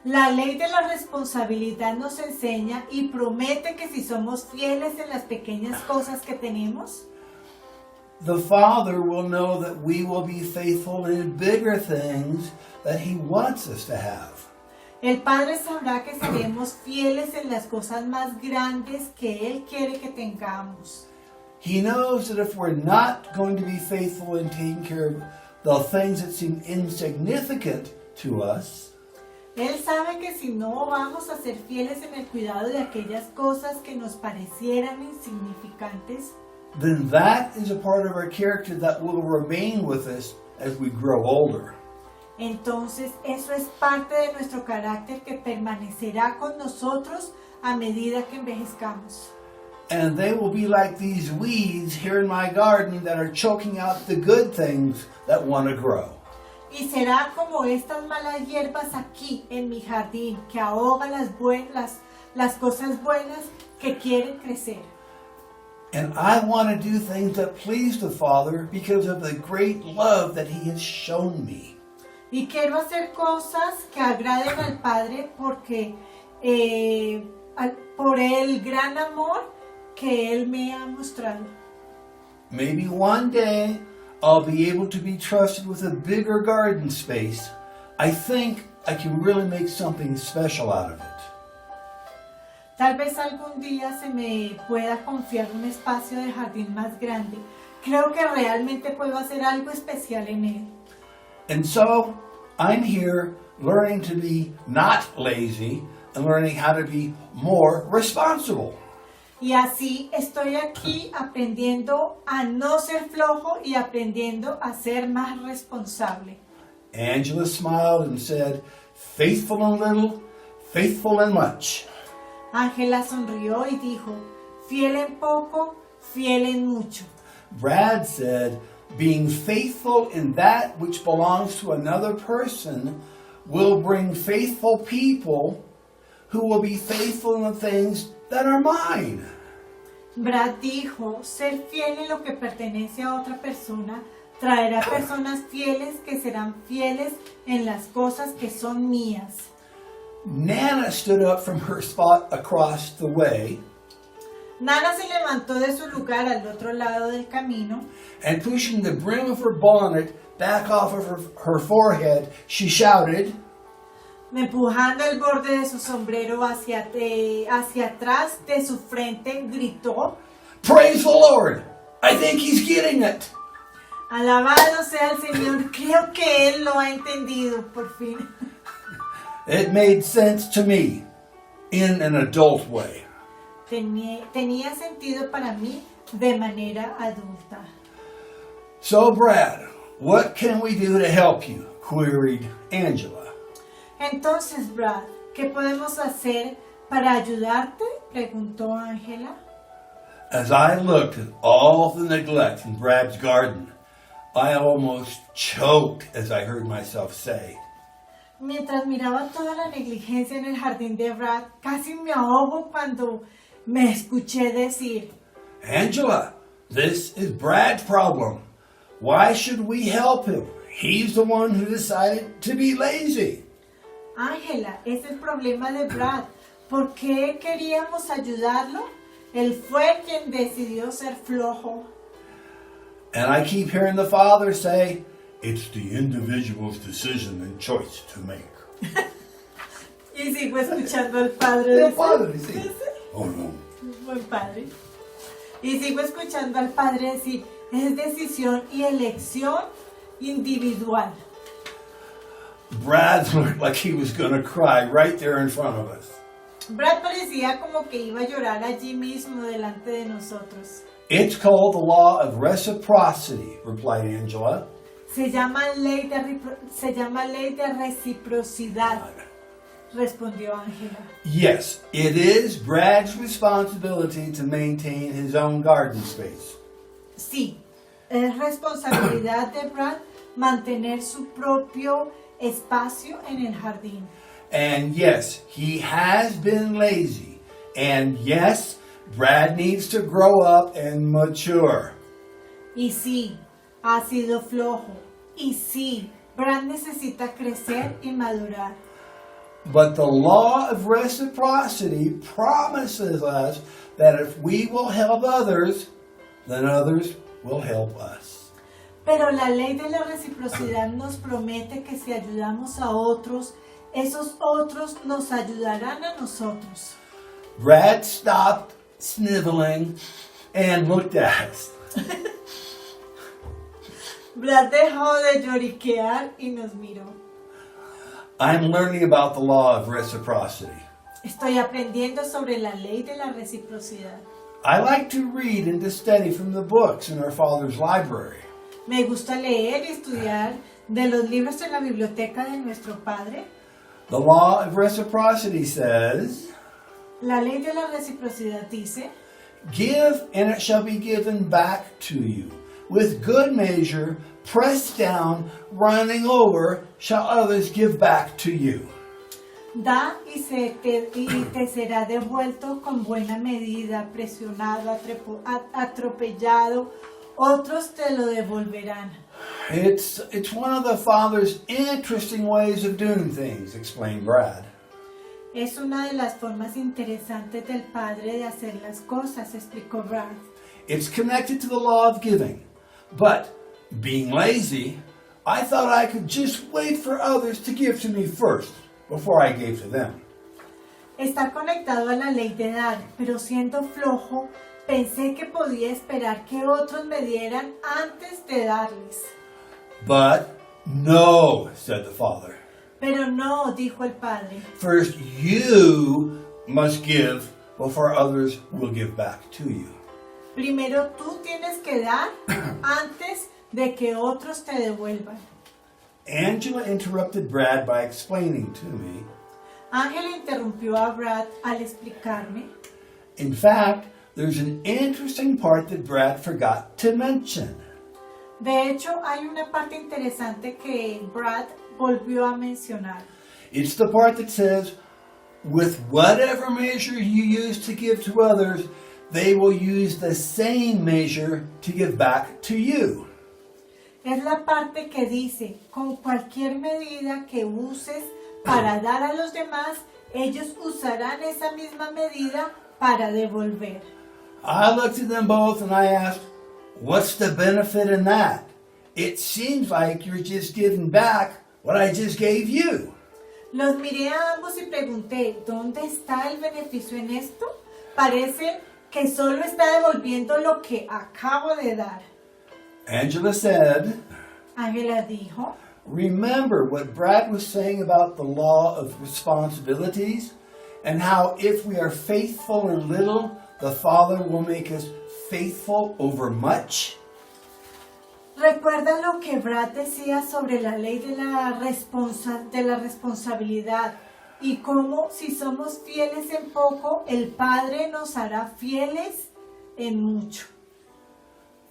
La ley de la responsabilidad nos enseña y promete que si somos fieles en las pequeñas cosas que tenemos, the Father will know that we will be faithful in bigger things that He wants us to have. el Padre sabrá que seremos fieles en las cosas más grandes que Él quiere que tengamos. He knows that if we're not going to be faithful in taking care of the things that seem insignificant to us, Él sabe que si no vamos a ser fieles en el cuidado de aquellas cosas que nos parecieran insignificantes, then that is a part of our character that will remain with us as we grow older. entonces eso es parte de nuestro carácter que permanecerá con nosotros a medida que envejezcamos. And they will be like these weeds here in my garden that are choking out the good things that want to grow. Y será como estas malas hierbas aquí en mi jardín que ahogan las cosas buenas que quieren crecer. And I want to do things that please the Father because of the great love that He has shown me. Y quiero hacer cosas que agraden al Padre porque por el gran amor que Él me ha mostrado. Maybe one day I'll be able to be trusted with a bigger garden space. I think I can really make something special out of it. Tal vez algún día se me pueda confiar un espacio de jardín más grande. Creo que realmente puedo hacer algo especial en él. And so I'm here learning to be not lazy and learning how to be more responsible. Y así estoy aquí aprendiendo a no ser flojo y aprendiendo a ser más responsable. Angela smiled and said, faithful in little, faithful in much. Ángela sonrió y dijo, fiel en poco, fiel en mucho. Brad said, being faithful in that which belongs to another person will bring faithful people who will be faithful in the things that are mine. Brad dijo, ser fiel en lo que pertenece a otra persona traerá personas fieles que serán fieles en las cosas que son mías. Nana stood up from her spot across the way, Nana se levantó de su lugar al otro lado del camino and pushing the brim of her bonnet back off of her forehead, she shouted, empujando el borde de su sombrero hacia atrás de su frente, gritó, "Praise the Lord! I think He's getting it." alabado sea el Señor, creo que Él lo ha entendido por fin. It made sense to me in an adult way. Tenía sentido para mí de manera adulta. So, Brad, what can we do to help you? Queried Angela. Entonces, Brad, ¿qué podemos hacer para ayudarte? Preguntó Ángela. As I looked at all the neglect in Brad's garden, I almost choked as I heard myself say, Mientras miraba toda la negligencia en el jardín de Brad, casi me ahogo cuando me escuché decir, Angela, this is Brad's problem. Why should we help him? He's the one who decided to be lazy. Ángela, ese es el problema de Brad. ¿Por qué queríamos ayudarlo? Él fue quien decidió ser flojo. And I keep hearing the Father say, it's the individual's decision and choice to make. Y sigo escuchando al padre El padre, sí. Oh, no. Buen padre. Y sigo escuchando al padre decir, Es decisión y elección individual. Brad looked like he was going to cry right there in front of us. Brad parecía como que iba a llorar allí mismo delante de nosotros. It's called the law of reciprocity, replied Angela. Se llama ley de reciprocidad, respondió Ángela. Yes, it is Brad's responsibility to maintain his own garden space. Sí, es responsabilidad de Brad mantener su propio espacio en el jardín. And yes, he has been lazy. And yes, Brad needs to grow up and mature. Y sí, ha sido flojo. Y sí, Brad necesita crecer y madurar. But the law of reciprocity promises us that if we will help others, then others will help us. Pero la ley de la reciprocidad nos promete que si ayudamos a otros, esos otros nos ayudarán a nosotros. Brad stopped sniveling and looked at us. Brad dejó de lloriquear y nos miró. I'm learning about the law of reciprocity. Estoy aprendiendo sobre la ley de la reciprocidad. I like to read and to study from the books in our Father's library. Me gusta leer y estudiar de los libros de la biblioteca de nuestro Padre. The law of reciprocity says, La ley de la reciprocidad dice, give and it shall be given back to you. With good measure, pressed down, running over, shall others give back to you. da y te será devuelto con buena medida, presionado, atropellado, otros te lo devolverán. It's one of the Father's interesting ways of doing things, explained Brad. Es una de las formas interesantes del Padre de hacer las cosas, explicó Brad. It's connected to the law of giving. But, being lazy, I thought I could just wait for others to give to me first, before I gave to them. Está conectado a la ley de dar, pero siendo flojo, pensé que podía esperar que otros me dieran antes de darles. But, no, said the Father. Pero no, dijo el Padre. First, you must give before others will give back to you. Primero tú tienes que dar antes de que otros te devuelvan. Angela interrupted Brad by explaining to me. Ángela interrumpió a Brad al explicarme. In fact, there's an interesting part that Brad forgot to mention. De hecho, hay una parte interesante que Brad volvió a mencionar. It's the part that says, with whatever measure you use to give to others, they will use the same measure to give back to you. Es la parte que dice, con cualquier medida que uses para dar a los demás, ellos usarán esa misma medida para devolver. I looked at them both and I asked, what's the benefit in that? It seems like you're just giving back what I just gave you. Los miré a ambos y pregunté, ¿dónde está el beneficio en esto? Parece que solo está devolviendo lo que acabo de dar. Angela said, Ángela dijo, remember what Brad was saying about the law of responsibilities and how if we are faithful in little, the Father will make us faithful over much? ¿Recuerda lo que Brad decía sobre la ley de la responsabilidad y cómo si somos fieles en poco, el Padre nos hará fieles en mucho?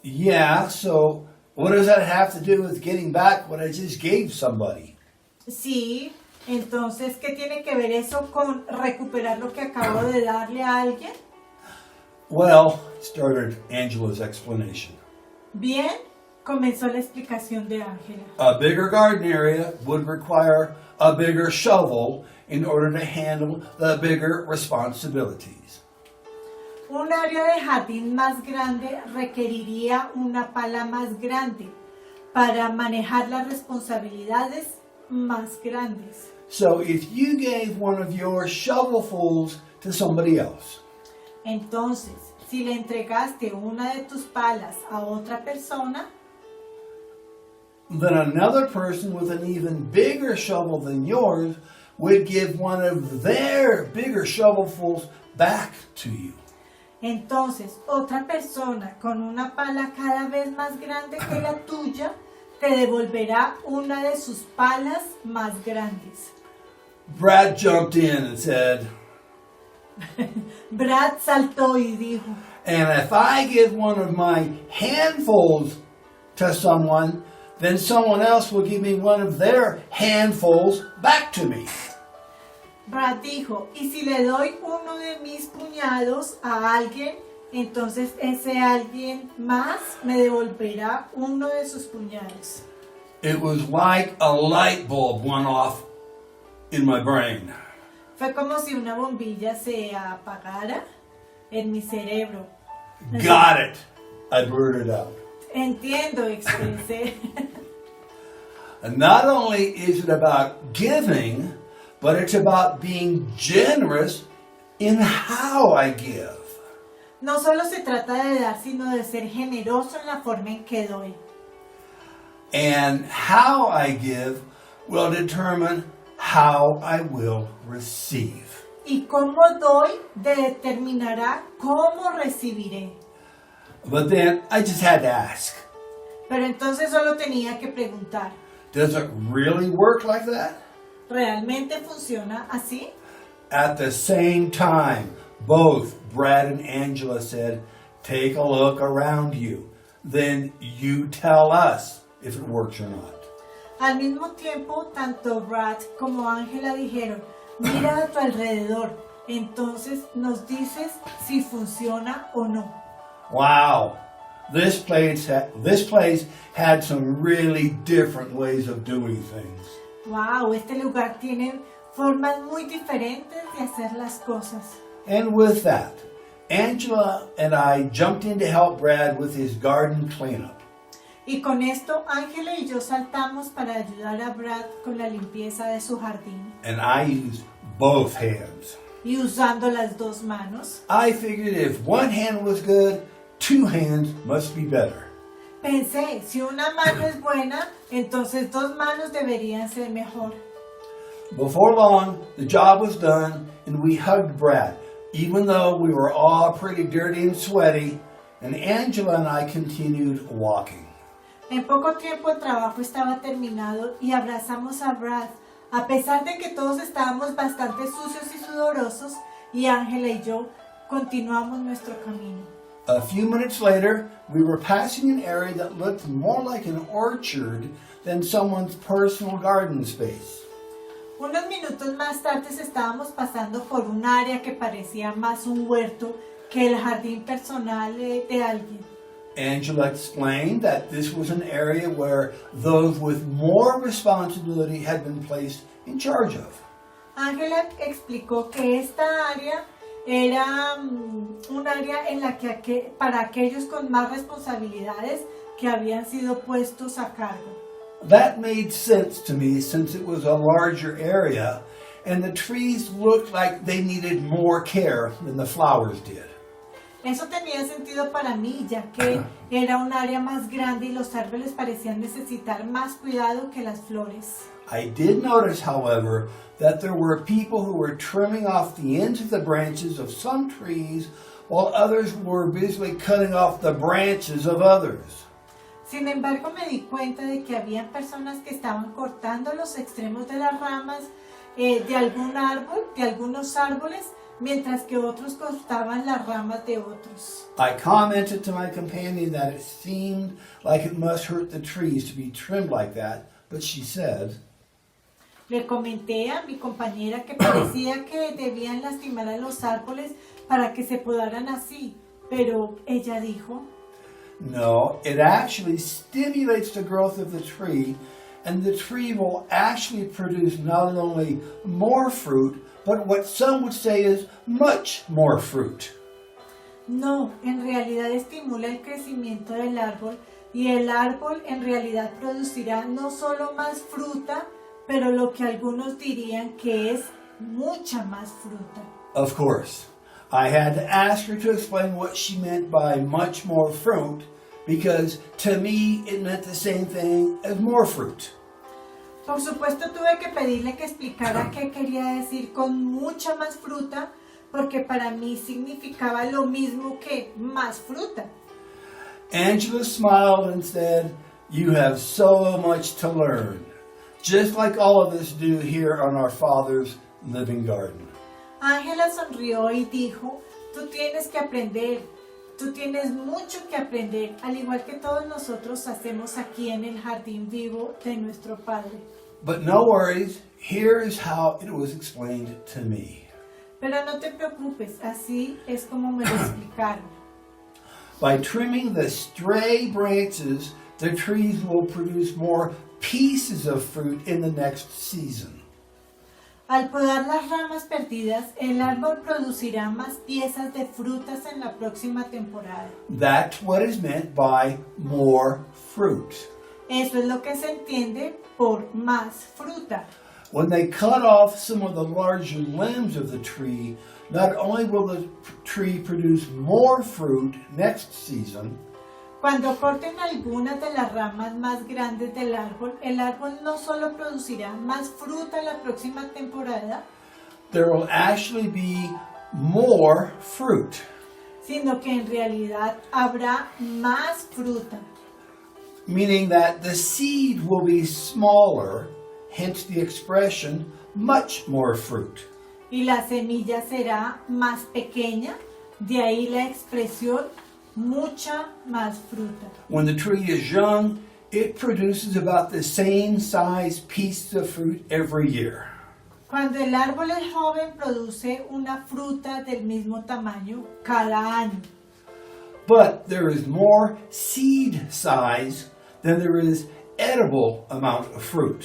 Yeah, so what does that have to do with getting back what I just gave somebody? Sí, entonces, ¿qué tiene que ver eso con recuperar lo que acabo de darle a alguien? Well, started Angela's explanation. Bien, comenzó la explicación de Ángela. A bigger garden area would require a bigger shovel in order to handle the bigger responsibilities. Un área de jardín más grande requeriría una pala más grande para manejar las responsabilidades más grandes. So if you gave one of your shovelfuls to somebody else, Entonces, si le entregaste una de tus palas a otra persona, then another person with an even bigger shovel than yours would give one of their bigger shovelfuls back to you. entonces otra persona con una pala cada vez más grande que la tuya te devolverá una de sus palas más grandes. Brad jumped in and said, Brad saltó y dijo, and if I give one of my handfuls to someone, then someone else will give me one of their handfuls back to me. Brad dijo, y si le doy uno de mis puñados a alguien, entonces ese alguien más me devolverá uno de sus puñados. It was like a light bulb went off in my brain. Fue como si una bombilla se apagara en mi cerebro. Got it, I blurted out. Entiendo, expresé. And not only is it about giving, but it's about being generous in how I give. No solo se trata de dar, sino de ser generoso en la forma en que doy. And how I give will determine how I will receive. Y cómo doy determinará cómo recibiré. But then I just had to ask, Pero entonces solo tenía que preguntar, does it really work like that? ¿realmente funciona así? At the same time, both Brad and Angela said, take a look around you. Then you tell us if it works or not. Al mismo tiempo, tanto Brad como Ángela dijeron, mira a tu alrededor, entonces nos dices si funciona o no. Wow, this place had some really different ways of doing things. Wow, este lugar tiene formas muy diferentes de hacer las cosas. And with that, Angela and I jumped in to help Brad with his garden cleanup. Y con esto, Ángela y yo saltamos para ayudar a Brad con la limpieza de su jardín. And I used both hands. Y usando las dos manos, I figured if one hand was good, two hands must be better. pensé, si una mano es buena, entonces dos manos deberían ser mejor. Before long, the job was done and we hugged Brad, even though we were all pretty dirty and sweaty, and Angela and I continued walking. En poco tiempo el trabajo estaba terminado y abrazamos a Brad, a pesar de que todos estábamos bastante sucios y sudorosos, y Ángela y yo continuamos nuestro camino. A few minutes later, we were passing an area that looked more like an orchard than someone's personal garden space. Unos minutos más tarde estábamos pasando por un área que parecía más un huerto que el jardín personal de alguien. Angela explained that this was an area where those with more responsibility had been placed in charge of. Ángela explicó que esta área era un área en la que para aquellos con más responsabilidades que habían sido puestos a cargo. That made sense to me since it was a larger area and the trees looked like they needed more care than the flowers did. Eso tenía sentido para mí, ya que era un área más grande y los árboles parecían necesitar más cuidado que las flores. I did notice, however, that there were people who were trimming off the ends of the branches of some trees while others were busily cutting off the branches of others. Sin embargo, me di cuenta de que había personas que estaban cortando los extremos de las ramas de algunos árboles, mientras que otros cortaban las ramas de otros. I commented to my companion that it seemed like it must hurt the trees to be trimmed like that, but she said, Le comenté a mi compañera que parecía que debían lastimar a los árboles para que se podaran así, pero ella dijo, no, it actually stimulates the growth of the tree, and the tree will actually produce not only more fruit, but what some would say is much more fruit. No, en realidad estimula el crecimiento del árbol y el árbol en realidad producirá no solo más fruta, pero lo que algunos dirían que es mucha más fruta. Of course, I had to ask her to explain what she meant by much more fruit, because to me it meant the same thing as more fruit. Por supuesto tuve que pedirle que explicara qué quería decir con mucha más fruta, porque para mí significaba lo mismo que más fruta. Angela smiled and said, "You have so much to learn, just like all of us do here on our Father's living garden." Ángela sonrió y dijo, tú tienes que aprender, tú tienes mucho que aprender, al igual que todos nosotros hacemos aquí en el jardín vivo de nuestro Padre. But no worries, here is how it was explained to me. Pero no te preocupes, así es como me lo explicaron. By trimming the stray branches, the trees will produce more pieces of fruit in the next season. Al podar las ramas perdidas, el árbol producirá más piezas de frutas en la próxima temporada. That's what is meant by more fruit. Eso es lo que se entiende por más fruta. When they cut off some of the larger limbs of the tree, not only will the tree produce more fruit next season, Cuando corten algunas de las ramas más grandes del árbol, el árbol no solo producirá más fruta la próxima temporada, there will actually be more fruit. sino que en realidad habrá más fruta. Meaning that the seed will be smaller, hence the expression, much more fruit. Y la semilla será más pequeña, de ahí la expresión mucha más fruta. When the tree is young, it produces about the same size pieces of fruit every year. Cuando el árbol es joven, produce una fruta del mismo tamaño cada año. But there is more seed size than there is edible amount of fruit.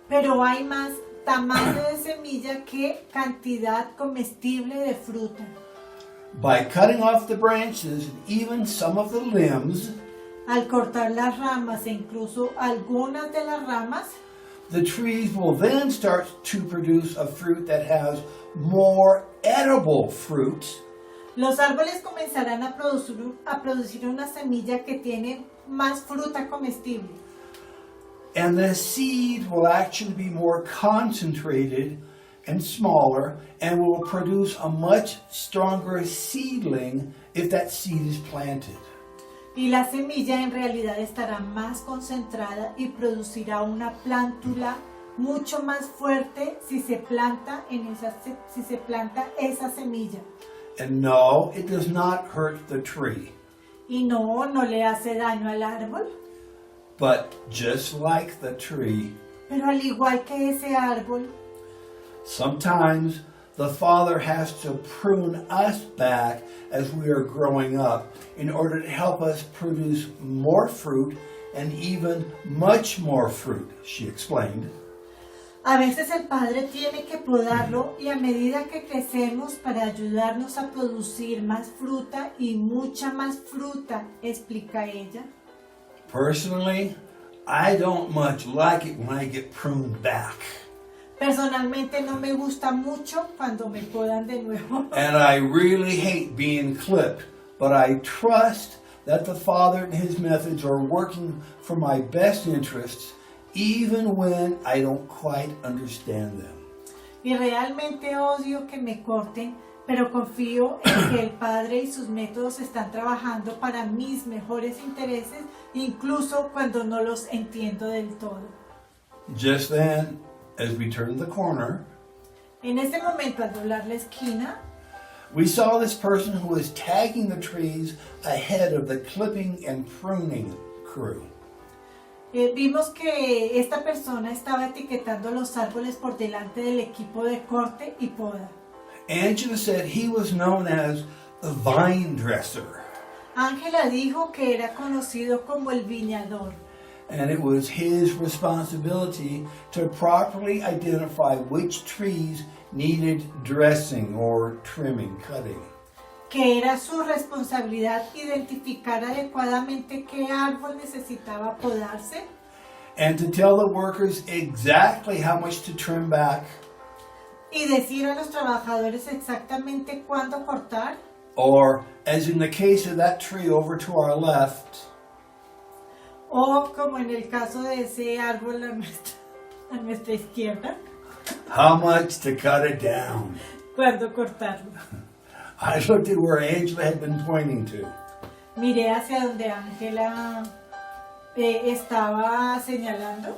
Pero hay más tamaño de semilla que cantidad comestible de fruta. By cutting off the branches and even some of the limbs, Al cortar las ramas e incluso algunas de las ramas, the trees will then start to produce a fruit that has more edible fruit, los árboles comenzarán a producir una semilla que tiene más fruta comestible. and the seed will actually be more concentrated and smaller, and will produce a much stronger seedling if that seed is planted. Y la semilla en realidad estará más concentrada y producirá una plántula mucho más fuerte si se planta esa semilla. And no, it does not hurt the tree. Y no le hace daño al árbol, But just like the tree, pero al igual que ese árbol, sometimes the Father has to prune us back as we are growing up in order to help us produce more fruit and even much more fruit, she explained. a veces el Padre tiene que podarlo y a medida que crecemos para ayudarnos a producir más fruta y mucha más fruta, explica ella. Personally, I don't much like it when I get pruned back. Personalmente no me gusta mucho cuando me podan de nuevo. And I really hate being clipped, but I trust that the Father and His methods are working for my best interests, even when I don't quite understand them. Y realmente odio que me corten, pero confío en que el Padre y sus métodos están trabajando para mis mejores intereses, incluso cuando no los entiendo del todo. Just then, as we turned the corner, En este momento, al doblar la esquina, we saw this person who was tagging the trees ahead of the clipping and pruning crew. vimos que esta persona estaba etiquetando los árboles por delante del equipo de corte y poda. Angela said he was known as the vine dresser, Ángela dijo que era conocido como el viñador, and it was his responsibility to properly identify which trees needed dressing or trimming, cutting. que era su responsabilidad identificar adecuadamente qué árbol necesitaba podarse And to tell the workers exactly how much to trim back, Y decir a los trabajadores exactamente cuándo cortar. Or, as in the case of that tree over to our left, O como en el caso de ese árbol a nuestra izquierda, how much to cut it down. cuándo cortarlo. I looked at where Angela had been pointing to. Miré hacia donde Ángela estaba señalando.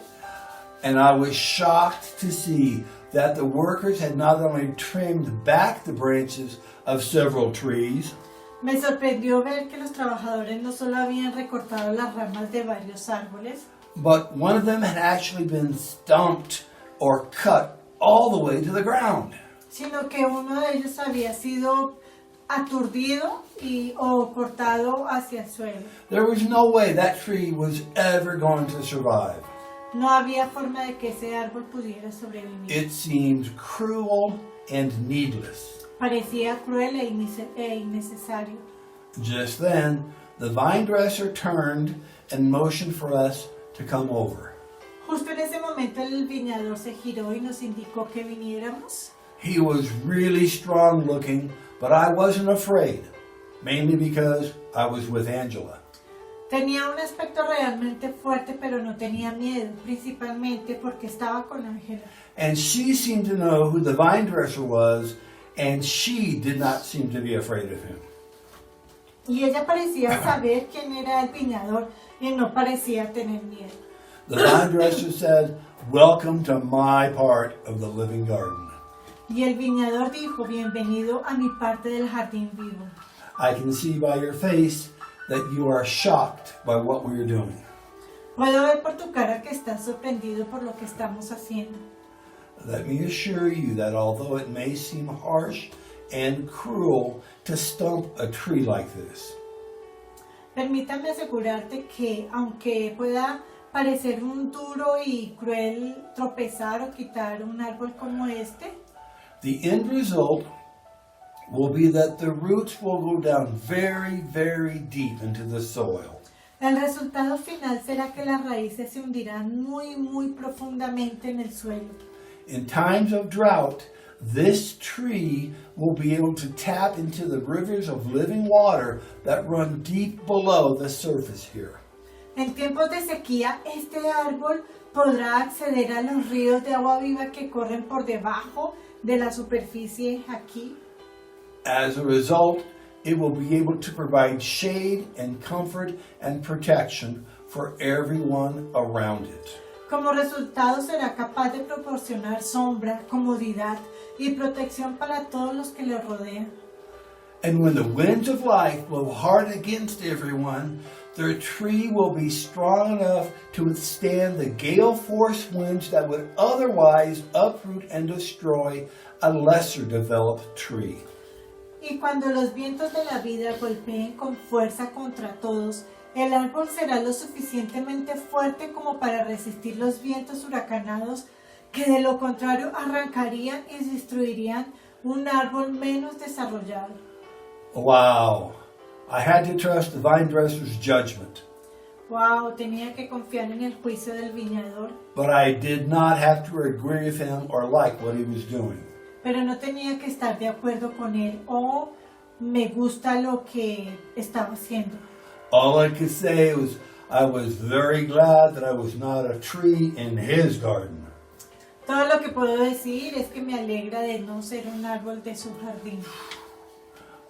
And I was shocked to see that the workers had not only trimmed back the branches of several trees, Me sorprendió ver que los trabajadores no solo habían recortado las ramas de varios árboles, but one of them had actually been stumped or cut all the way to the ground. sino que uno de ellos había sido aturdido o cortado hacia el suelo. There was no way that tree was ever going to survive. No había forma de que ese árbol pudiera sobrevivir. It seemed cruel and needless. Parecía cruel e innecesario. Just then, the vine dresser turned and motioned for us to come over. Justo en ese momento el viñador se giró y nos indicó que viniéramos. He was really strong looking, but I wasn't afraid, mainly because I was with Angela. Tenía un aspecto realmente fuerte, pero no tenía miedo, principalmente porque estaba con Ángela. And she seemed to know who the vine dresser was, and she did not seem to be afraid of him. Y ella parecía saber quién era el viñador y no parecía tener miedo. The vine dresser said, "Welcome to my part of the living garden." Y el viñador dijo, bienvenido a mi parte del jardín vivo. I can see by your face that you are shocked by what we are doing. Puedo ver por tu cara que estás sorprendido por lo que estamos haciendo. Let me assure you that although it may seem harsh and cruel to stump a tree like this, Permítame asegurarte que, aunque pueda parecer un duro y cruel tropezar o quitar un árbol como este, the end result will be that the roots will go down very, very deep into the soil. el resultado final será que las raíces se hundirán muy, muy profundamente en el suelo. In times of drought, this tree will be able to tap into the rivers of living water that run deep below the surface here. En tiempos de sequía, este árbol podrá acceder a los ríos de agua viva que corren por debajo de la superficie aquí. As a result, it will be able to provide shade and comfort and protection for everyone around it. Como resultado será capaz de proporcionar sombra, comodidad y protección para todos los que le rodean. And when the winds of life blow hard against everyone, their tree will be strong enough to withstand the gale force winds that would otherwise uproot and destroy a lesser developed tree. Y cuando los vientos de la vida golpeen con fuerza contra todos, el árbol será lo suficientemente fuerte como para resistir los vientos huracanados que de lo contrario arrancarían y destruirían un árbol menos desarrollado. Wow! I had to trust the vine dresser's judgment, Wow, tenía que confiar en el juicio del viñador, but I did not have to agree with him or like what he was doing. pero no tenía que estar de acuerdo con él o me gusta lo que estaba haciendo. All I could say was I was very glad that I was not a tree in his garden. Todo lo que puedo decir es que me alegra de no ser un árbol de su jardín.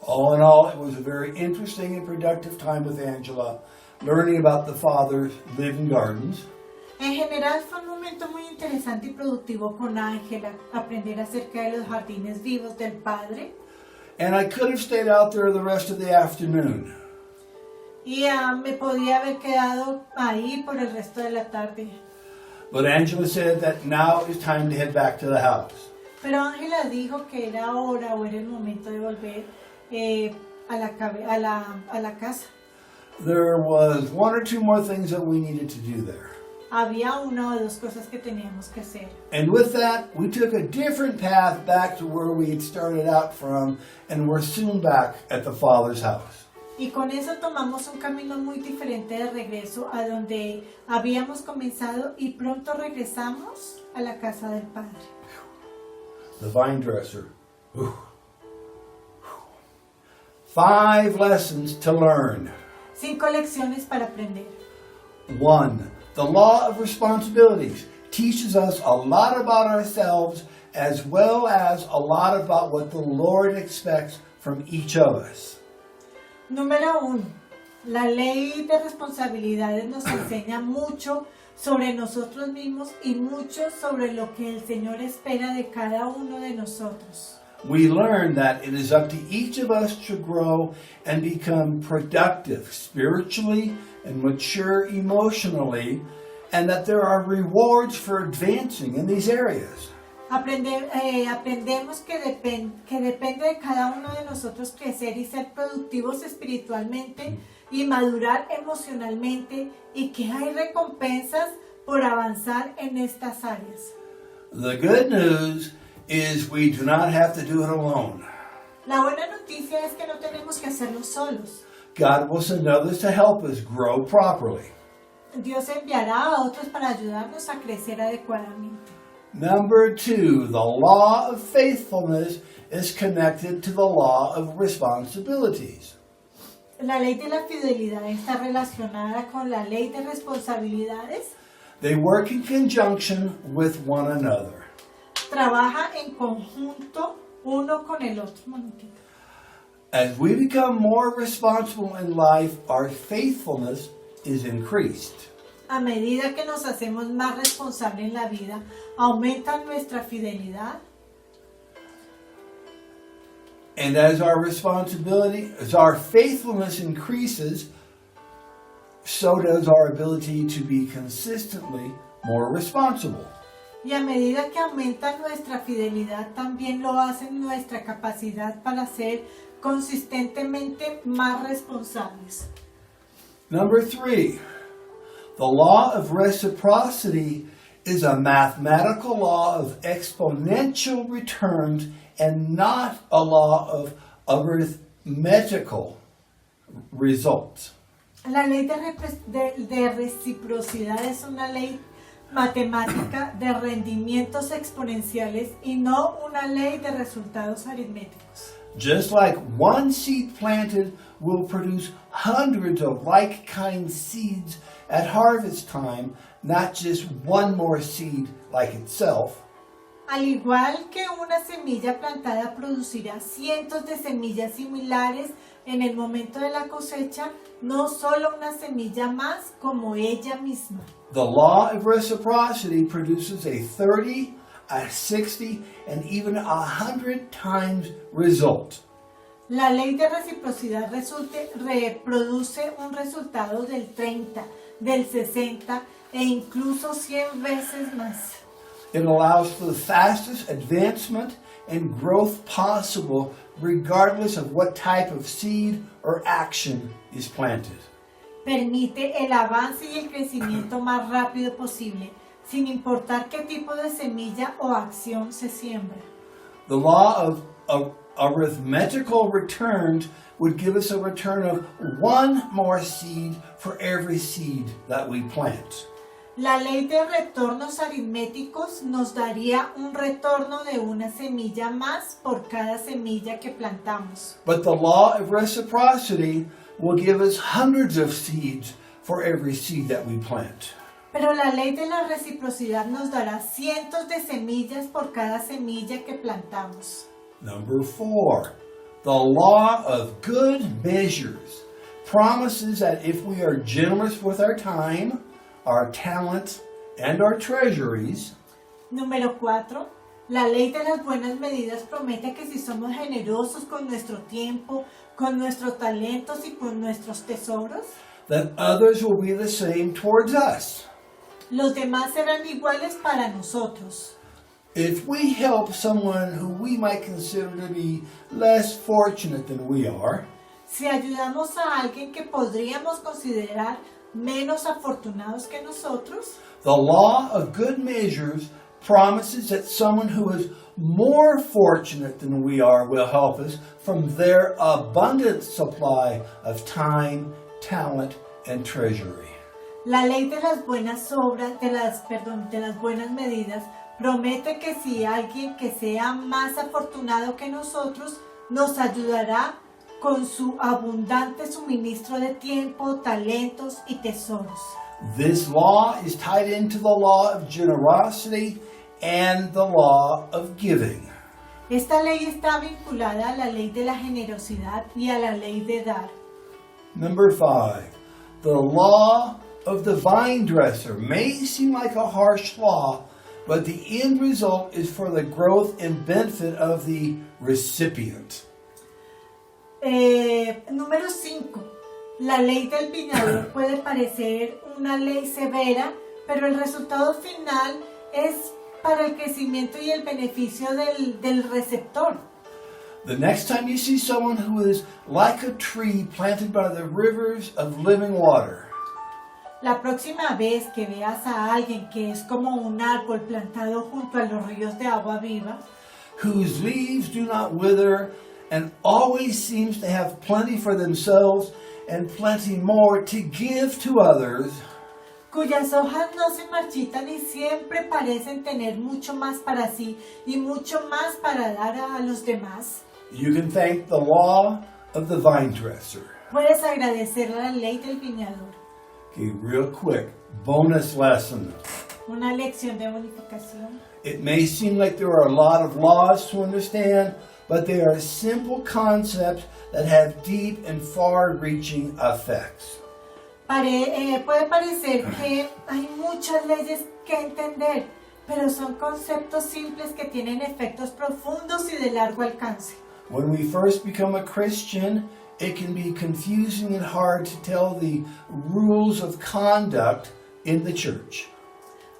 All in all, it was a very interesting and productive time with Angela, learning about the Father's living gardens. En general fue un momento muy interesante y productivo con Ángela, aprender acerca de los jardines vivos del Padre. And I could have stayed out there the rest of the afternoon. Y me podía haber quedado ahí por el resto de la tarde. But Angela said that now it was time to head back to the house. Pero Ángela dijo que era hora o era el momento de volver a la casa. There was one or two more things that we needed to do there. Había una o dos cosas que teníamos que hacer. And with that, we took a different path back to where we had started out from, and we're soon back at the Father's house. Y con eso tomamos un camino muy diferente de regreso a donde habíamos comenzado y pronto regresamos a la casa del Padre. the vine dresser. Ooh. 5 lessons to learn. 5 lecciones para aprender. 1. The law of responsibilities teaches us a lot about ourselves as well as a lot about what the Lord expects from each of us. Número 1. La ley de responsabilidades nos enseña mucho sobre nosotros mismos y mucho sobre lo que el Señor espera de cada uno de nosotros. We learn that it is up to each of us to grow and become productive spiritually and mature emotionally, and that there are rewards for advancing in these areas. Aprendemos que depende de cada uno de nosotros crecer y ser productivos espiritualmente y madurar emocionalmente, y que hay recompensas por avanzar en estas áreas. The good news is we do not have to do it alone. La buena noticia es que no tenemos que hacerlo solos. God will send others to help us grow properly. Dios enviará a otros para ayudarnos a crecer adecuadamente. Number 2, the law of faithfulness is connected to the law of responsibilities. La ley de la fidelidad está relacionada con la ley de responsabilidades. They work in conjunction with one another. Trabaja en conjunto uno con el otro. Un momentito. As we become more responsible in life, our faithfulness is increased. A medida que nos hacemos más responsables en la vida, aumenta nuestra fidelidad. And as our faithfulness increases, so does our ability to be consistently more responsible. Y a medida que aumenta nuestra fidelidad, también lo hace nuestra capacidad para ser consistentemente más responsables. Number 3, the law of reciprocity is a mathematical law of exponential returns and not a law of arithmetical results. La ley de reciprocidad es una ley matemática de rendimientos exponenciales y no una ley de resultados aritméticos. Just like one seed planted will produce hundreds of like-kind seeds at harvest time, not just one more seed like itself. Al igual que una semilla plantada producirá cientos de semillas similares en el momento de la cosecha, no solo una semilla más como ella misma. The law of reciprocity produces a 30, a 60, and even 100 times result. La ley de reciprocidad reproduce un resultado del 30, del 60 e incluso 100 veces más. It allows for the fastest advancement and growth possible regardless of what type of seed or action is planted. Permite el avance y el crecimiento más rápido posible, sin importar qué tipo de semilla o acción se siembra. The law of arithmetical returns would give us a return of one more seed for every seed that we plant. La ley de retornos aritméticos nos daría un retorno de una semilla más por cada semilla que plantamos. But the law of reciprocity will give us hundreds of seeds for every seed that we plant. Pero la ley de la reciprocidad nos dará cientos de semillas por cada semilla que plantamos. Number 4, the law of good measures promises that if we are generous with our time, our talent, and our treasuries. Número 4. La ley de las buenas medidas promete que si somos generosos con nuestro tiempo, con nuestros talentos y con nuestros tesoros, that others will be the same towards us. Los demás serán iguales para nosotros. If we help someone who we might consider to be less fortunate than we are, si ayudamos a alguien que podríamos considerar menos afortunados que nosotros, the law of good measures promises that someone who is more fortunate than we are will help us from their abundant supply of time, talent, and treasury. La ley de las buenas obras, de las buenas medidas, Promete que si alguien que sea más afortunado que nosotros nos ayudará con su abundante suministro de tiempo, talentos y tesoros. This law is tied into the law of generosity and the law of giving. Esta ley está vinculada a la ley de la generosidad y a la ley de dar. Number 5, the law of the vine dresser may seem like a harsh law, but the end result is for the growth and benefit of the recipient. Número 5. La ley del viñador puede parecer una ley severa, pero el resultado final es para el crecimiento y el beneficio del receptor. The next time you see someone who is like a tree planted by the rivers of living water, La próxima vez que veas a alguien que es como un árbol plantado junto a los ríos de agua viva, whose leaves do not wither, and always seems to have plenty for themselves and plenty more to give to others, cuyas hojas no se marchitan y siempre parecen tener mucho más para sí y mucho más para dar a los demás, you can thank the law of the vine dresser. puedes agradecer a la ley del viñador. Okay, real quick, bonus lesson. Una lección de bonificación. It may seem like there are a lot of laws to understand, but they are simple concepts that have deep and far-reaching effects. Puede parecer que hay muchas leyes que entender, pero son conceptos simples que tienen efectos profundos y de largo alcance. When we first become a Christian, it can be confusing and hard to tell the rules of conduct in the church.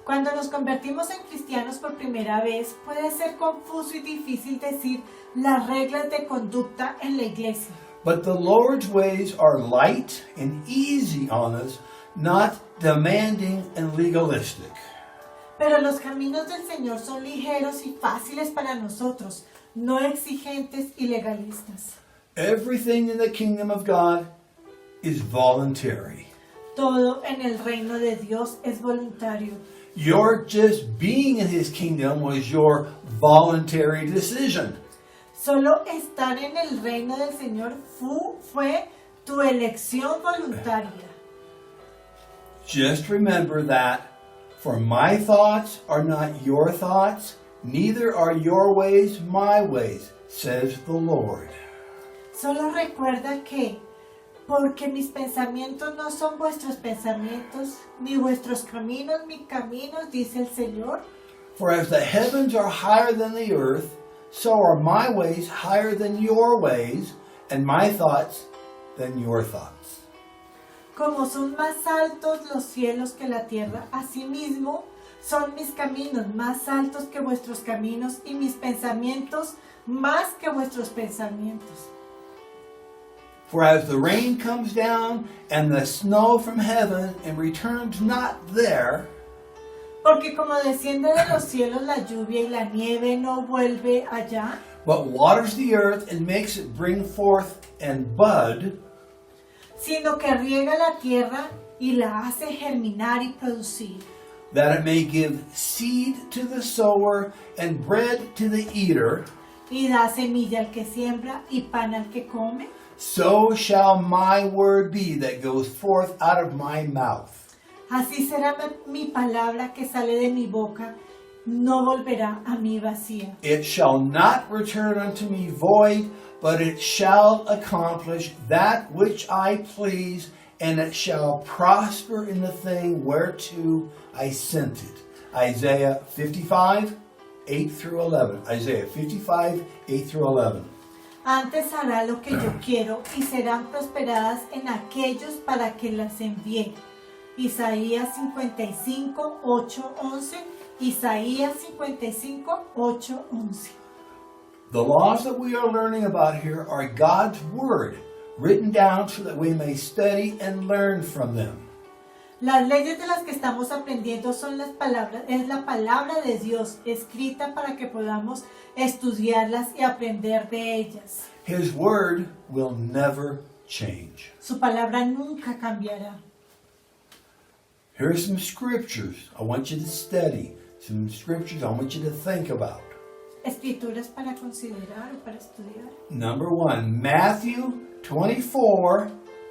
Cuando nos convertimos en cristianos por primera vez, puede ser confuso y difícil decir las reglas de conducta en la iglesia. But the Lord's ways are light and easy on us, not demanding and legalistic. Pero los caminos del Señor son ligeros y fáciles para nosotros, no exigentes y legalistas. Everything in the kingdom of God is voluntary. Todo en el reino de Dios es voluntario. Your just being in His kingdom was your voluntary decision. Solo estar en el reino del Señor fue tu elección voluntaria. Just remember that, for my thoughts are not your thoughts, neither are your ways my ways, says the Lord. Solo recuerda que, porque mis pensamientos no son vuestros pensamientos, ni vuestros caminos mis caminos, dice el Señor. For as the heavens are higher than the earth, so are my ways higher than your ways, and my thoughts than your thoughts. Como son más altos los cielos que la tierra, asimismo son mis caminos más altos que vuestros caminos y mis pensamientos más que vuestros pensamientos. For as the rain comes down and the snow from heaven and returns not there, Porque como desciende de los cielos la lluvia y la nieve no vuelve allá, but waters the earth and makes it bring forth and bud, sino que riega la tierra y la hace germinar y producir, that it may give seed to the sower and bread to the eater, y da semilla al que siembra y pan al que come, so shall my word be that goes forth out of my mouth. así será mi palabra que sale de mi boca, no volverá a mí vacía. It shall not return unto me void, but it shall accomplish that which I please, and it shall prosper in the thing whereto I sent it. Isaiah 55, 8 through 11. Isaiah 55, 8 through 11. Antes hará lo que yo quiero y serán prosperadas en aquellos para que las envié. Isaías 55, 8, 11. Isaías 55, 8, 11. The laws that we are learning about here are God's word, written down so that we may study and learn from them. Las leyes de las que estamos aprendiendo son las palabras, es la palabra de Dios, escrita para que podamos estudiarlas y aprender de ellas. His word will never change. Su palabra nunca cambiará. Here are some scriptures I want you to study. some scriptures I want you to think about. Escrituras para considerar o para estudiar. Number 1, Matthew 24,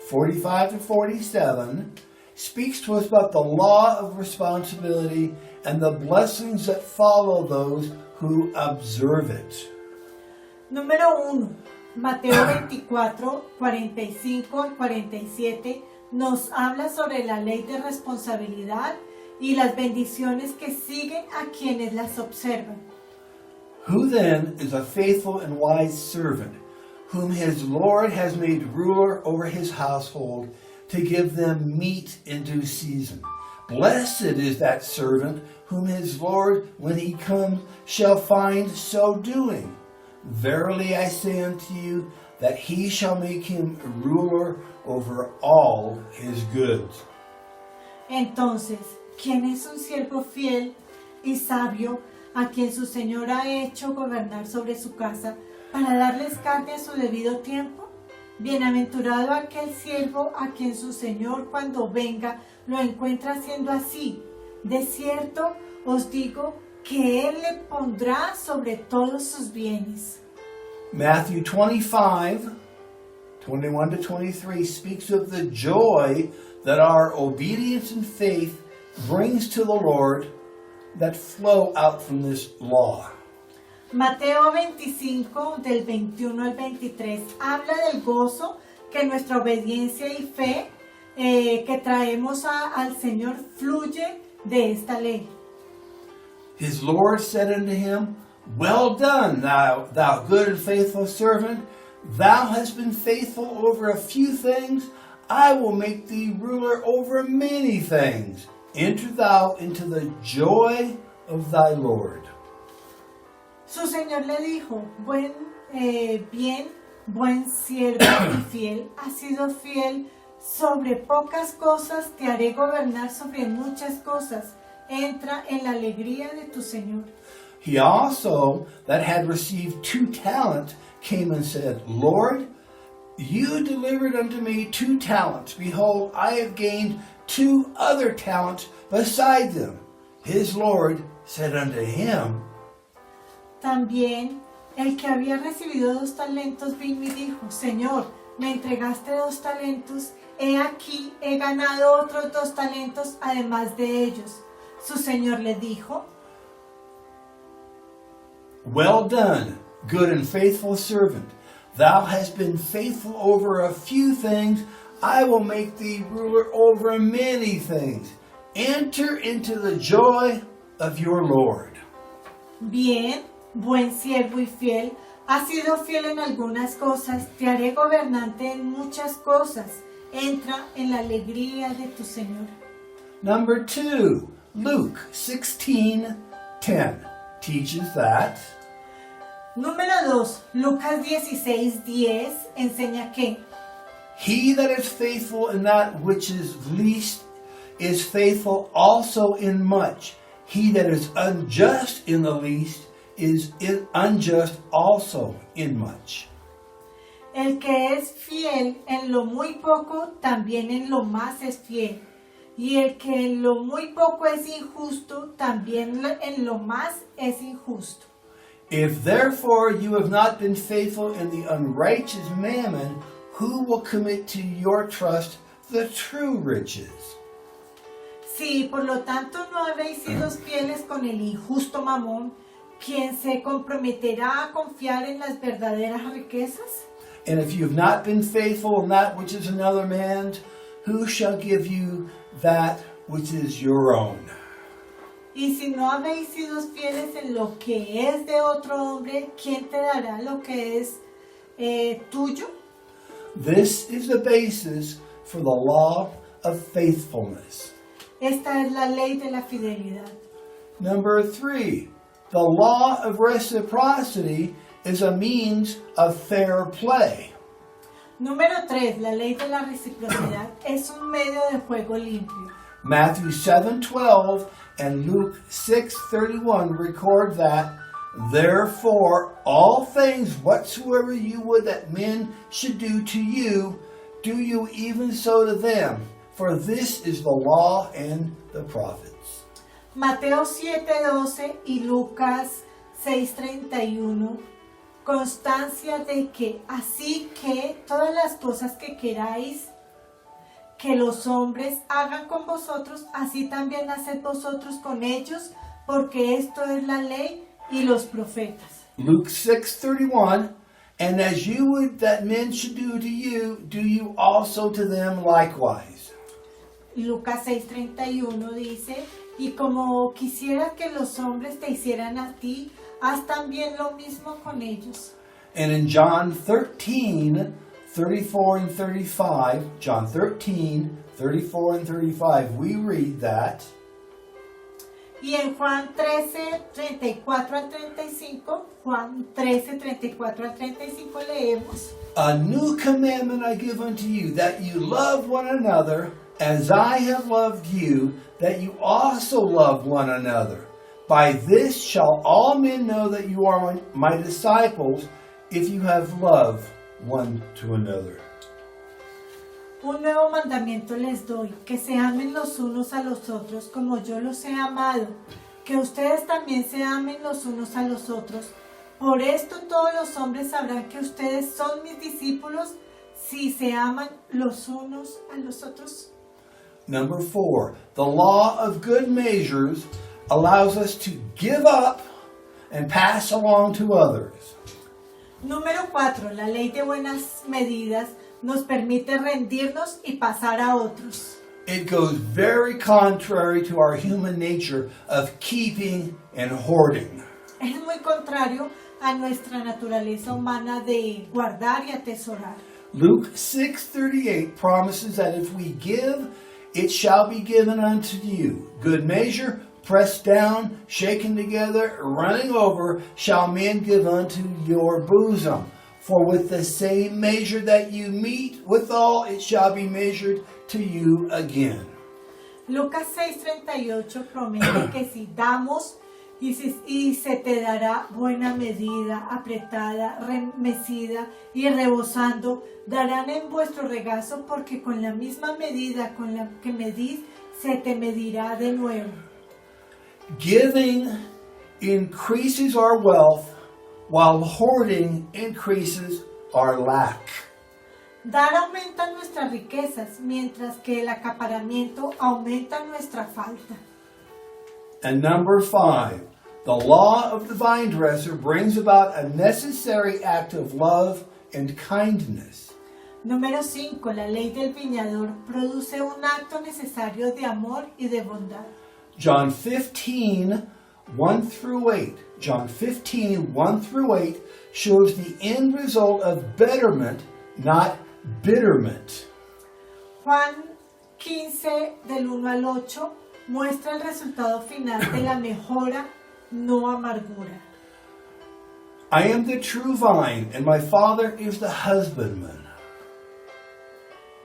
45 to 47 speaks to us about the law of responsibility and the blessings that follow those who observe it. Número 1. Mateo 24, 45 al 47 nos habla sobre la ley de responsabilidad y las bendiciones que siguen a quienes las observan. Who then is a faithful and wise servant, whom his Lord has made ruler over his household, to give them meat in due season? Blessed is that servant whom his Lord, when he comes, shall find so doing. Verily I say unto you, that he shall make him ruler over all his goods. Entonces, ¿quién es un siervo fiel y sabio a quien su Señor ha hecho gobernar sobre su casa para darles carne a su debido tiempo? Bienaventurado aquel siervo a quien su Señor cuando venga lo encuentra haciendo así. De cierto os digo que Él le pondrá sobre todos sus bienes. Matthew 25, 21 to 23 speaks of the joy that our obedience and faith brings to the Lord that flow out from this law. Mateo 25, del 21 al 23, habla del gozo que nuestra obediencia y fe que traemos al Señor fluye de esta ley. His Lord said unto him, Well done, thou good and faithful servant. Thou hast been faithful over a few things. I will make thee ruler over many things. Enter thou into the joy of thy Lord. Su Señor le dijo, buen siervo y fiel, has sido fiel sobre pocas cosas, te haré gobernar sobre muchas cosas. Entra en la alegría de tu Señor. He also, that had received 2 talents, came and said, Lord, you delivered unto me 2 talents. Behold, I have gained 2 other talents beside them. His Lord said unto him, También el que había recibido 2 talentos vino y dijo, Señor, me entregaste 2 talentos, he aquí, he ganado otros 2 talentos además de ellos. Su Señor le dijo, Well done, good and faithful servant. Thou hast been faithful over a few things. I will make thee ruler over many things. Enter into the joy of your Lord. Bien, buen siervo y fiel, has sido fiel en algunas cosas, te haré gobernante en muchas cosas. Entra en la alegría de tu Señor. Number 2, Luke 16:10 teaches that Número 2, Lucas 16:10 enseña que he that is faithful in that which is least is faithful also in much. He that is unjust in the least is unjust also in much. el que es fiel en lo muy poco, también en lo más es fiel. Y el que en lo muy poco es injusto, también en lo más es injusto. If therefore you have not been faithful in the unrighteous mammon, who will commit to your trust the true riches? Si por lo tanto no habéis sido fieles con el injusto mamón, ¿quién se comprometerá a confiar en las verdaderas riquezas? And if you have not been faithful in that which is another man's, who shall give you that which is your own? Y si no habéis sido fieles en lo que es de otro hombre, ¿quién te dará lo que es tuyo? This is the basis for the law of faithfulness. Esta es la ley de la fidelidad. Number 3, the law of reciprocity is a means of fair play. Número 3, la ley de la reciprocidad es un medio de juego limpio. Matthew 7:12 and Luke 6:31 record that, therefore, all things whatsoever you would that men should do to you, do you even so to them. For this is the law and the prophets. Mateo 7:12 y Lucas 6:31, constancia de que así que todas las cosas que queráis que los hombres hagan con vosotros, así también haced vosotros con ellos, porque esto es la ley y los profetas. Luke 6:31, and as you would that men should do you also to them likewise. Lucas 6:31 dice, y como quisieras que los hombres te hicieran a ti, haz también lo mismo con ellos. And in John 13:34 and 35, John 13:34 and 35, we read that, Y en Juan 13:34 al 35, Juan 13:34 al 35 leemos, a new commandment I give unto you, that you love one another as I have loved you, that you also love one another. By this shall all men know that you are my disciples, if you have love one to another. Un nuevo mandamiento les doy, que se amen los unos a los otros como yo los he amado, que ustedes también se amen los unos a los otros. Por esto todos los hombres sabrán que ustedes son mis discípulos, si se aman los unos a los otros. Number 4, the law of good measures allows us to give up and pass along to others. Número 4, la ley de buenas medidas nos permite rendirnos y pasar a otros. It goes very contrary to our human nature of keeping and hoarding. Es muy contrario a nuestra naturaleza humana de guardar y atesorar. Luke 6:38 promises that if we give, it shall be given unto you. Good measure, pressed down, shaken together, running over, shall men give unto your bosom. For with the same measure that you meet withal, it shall be measured to you again. Lucas 6:38 promete que si damos y se te dará buena medida, apretada, remecida y rebosando, darán en vuestro regazo, porque con la misma medida con la que medís, se te medirá de nuevo. Giving increases our wealth, while hoarding increases our lack. Dar aumenta nuestras riquezas, mientras que el acaparamiento aumenta nuestra falta. And number 5, the law of the vine dresser brings about a necessary act of love and kindness. Número 5. La ley del viñador produce un acto necesario de amor y de bondad. John 15:1 through 8. John 15:1 through 8 shows the end result of betterment, not bitterment. Juan 15 del 1 al 8 muestra el resultado final de la mejora, no amargura. I am the true vine, and my Father is the husbandman.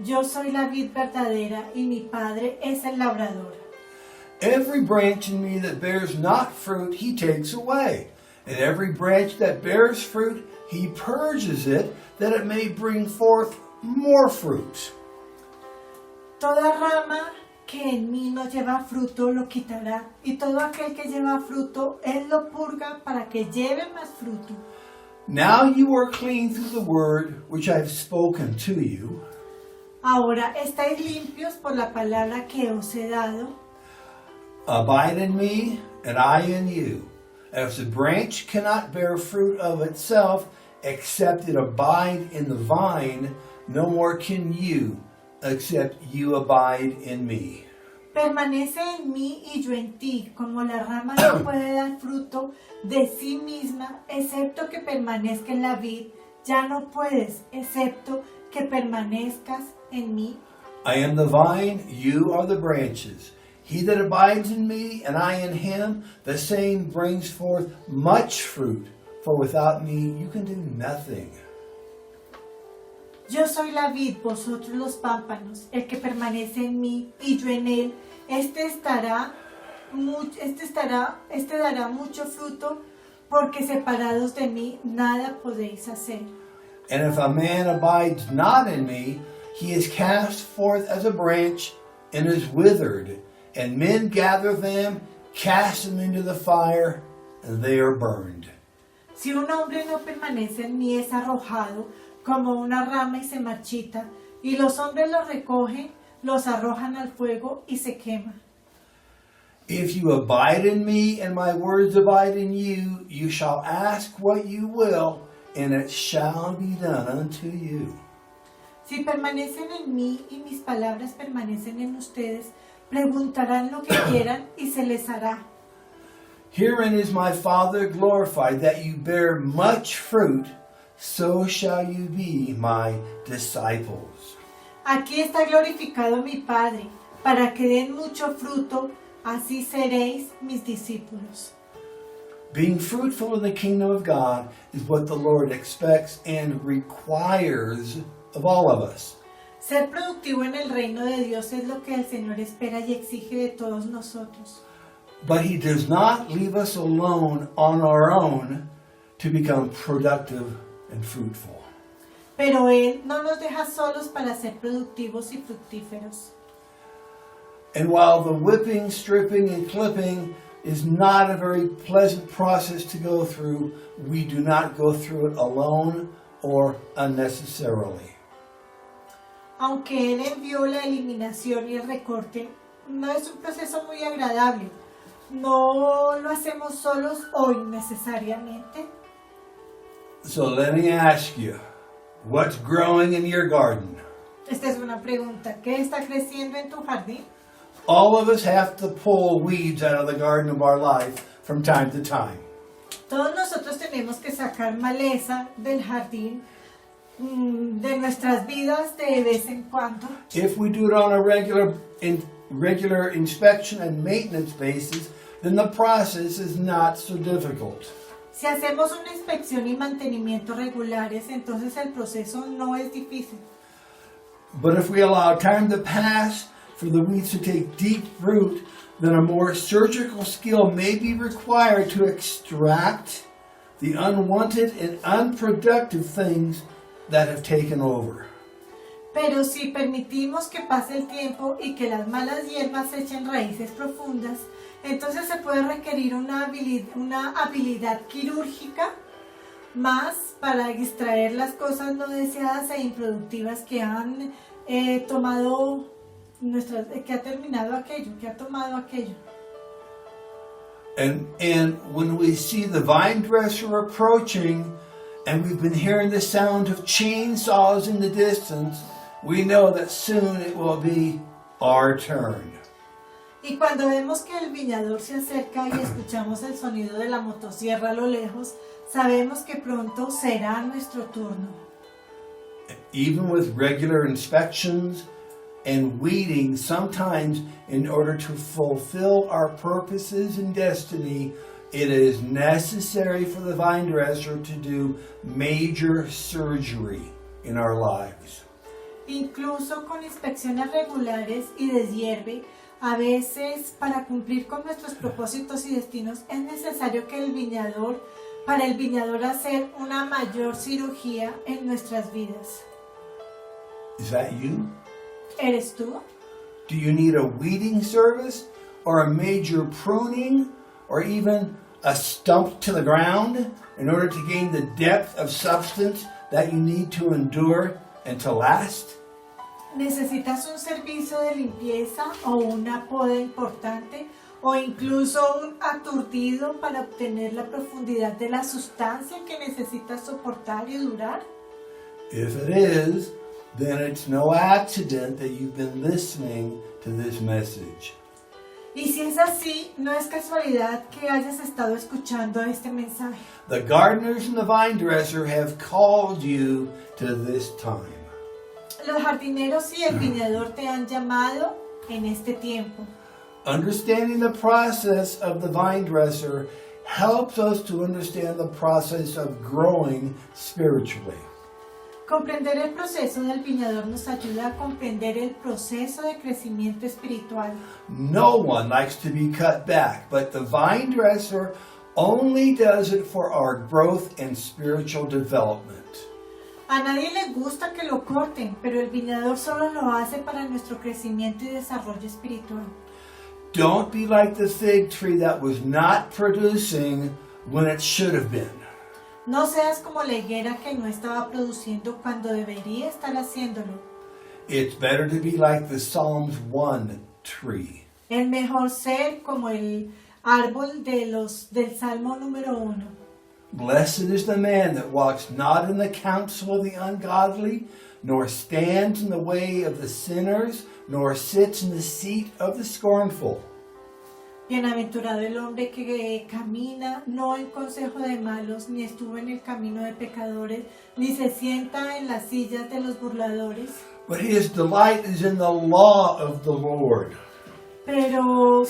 Yo soy la vid verdadera y mi Padre es el labrador. Every branch in me that bears not fruit, he takes away. And every branch that bears fruit, he purges it, that it may bring forth more fruit. Toda rama que en mí no lleva fruto lo quitará, y todo aquel que lleva fruto, él lo purga para que lleve más fruto. Now you are clean through the word which I have spoken to you. Ahora estáis limpios por la palabra que os he dado. Abide in me, and I in you. As the branch cannot bear fruit of itself, except it abide in the vine, no more can you, except you abide in me. Permanece en mí y yo en ti, como la rama no puede dar fruto de sí misma, excepto que permanezca en la vid, ya no puedes, excepto que permanezcas en mí. I am the vine, you are the branches. He that abides in me, and I in him, the same brings forth much fruit, for without me you can do nothing. Yo soy la vid, vosotros los pámpanos, el que permanece en mí y yo en él, este dará mucho fruto, porque separados de mí nada podéis hacer. And if a man abides not in me, he is cast forth as a branch and is withered, and men gather them cast them into the fire, and they are burned. Si un hombre no permanece en mí, es arrojado como una rama y se marchita, y los hombres los recogen, los arrojan al fuego y se queman. If you abide in me and my words abide in you, you shall ask what you will, and it shall be done unto you. Si permanecen en mí y mis palabras permanecen en ustedes, preguntarán lo que quieran y se les hará. Herein is my Father glorified, that you bear much fruit, so shall you be my disciples. Aquí está glorificado mi Padre, para que den mucho fruto, así seréis mis discípulos. Being fruitful in the kingdom of God is what the Lord expects and requires of all of us. Ser productivo en el reino de Dios es lo que el Señor espera y exige de todos nosotros. But He does not leave us alone on our own to become productive and fruitful. Pero Él no nos deja solos para ser productivos y fructíferos. And while the whipping, stripping, and clipping is not a very pleasant process to go through, we do not go through it alone or unnecessarily. Aunque Él envió la eliminación y el recorte, no es un proceso muy agradable. No lo hacemos solos o innecesariamente. So let me ask you, what's growing in your garden? Esta es una pregunta. ¿Qué está creciendo en tu jardín? All of us have to pull weeds out of the garden of our life from time to time. Todos nosotros tenemos que sacar maleza del jardín de nuestras vidas de vez en cuando. If we do it on a regular inspection and maintenance basis, then the process is not so difficult. Si hacemos una inspección y mantenimiento regulares, entonces el proceso no es difícil. But if we allow time to pass for the weeds to take deep root, then a more surgical skill may be required to extract the unwanted and unproductive things that have taken over. Pero si permitimos que pase el tiempo y que las malas hierbas echen raíces profundas, entonces se puede requerir una habilidad quirúrgica más para extraer las cosas no deseadas e improductivas que han tomado que ha terminado aquello, que ha tomado aquello. And when we see the vine dresser approaching, and we've been hearing the sound of chainsaws in the distance, we know that soon it will be our turn. Y cuando vemos que el viñador se acerca y escuchamos el sonido de la motosierra a lo lejos, sabemos que pronto será nuestro turno. Even with regular inspections and weeding, sometimes in order to fulfill our purposes and destiny, it is necessary for the vine dresser to do major surgery in our lives. Incluso con inspecciones regulares y deshierve, a veces para cumplir con nuestros propósitos y destinos es necesario que para el viñador hacer una mayor cirugía en nuestras vidas. Is that you? ¿Eres tú? Do you need a weeding service or a major pruning or even a stump to the ground in order to gain the depth of substance that you need to endure and to last? ¿Necesitas un servicio de limpieza o una poda importante o incluso un aturdido para obtener la profundidad de la sustancia que necesitas soportar y durar? If it is, then it's no accident that you've been listening to this message. Y si es así, no es casualidad que hayas estado escuchando este mensaje. The gardeners and the vine dresser have called you to this time. Los jardineros y el viñador te han llamado en este tiempo. Understanding the process of the vine dresser helps us to understand the process of growing spiritually. Comprender el proceso del viñador nos ayuda a comprender el proceso de crecimiento espiritual. No one likes to be cut back, but the vine dresser only does it for our growth and spiritual development. A nadie le gusta que lo corten, pero el viñador solo lo hace para nuestro crecimiento y desarrollo espiritual. Don't be like the fig tree that was not producing when it should have been. No seas como la higuera que no estaba produciendo cuando debería estar haciéndolo. It's better to be like the Psalms 1 tree. Es mejor ser como el árbol del Salmo número 1. Blessed is the man that walks not in the counsel of the ungodly, nor stands in the way of the sinners, nor sits in the seat of the scornful. Bienaventurado el hombre que camina no en consejo de malos, ni estuvo en el camino de pecadores, ni se sienta en las sillas de los burladores. But his delight is in the law of the Lord. Pero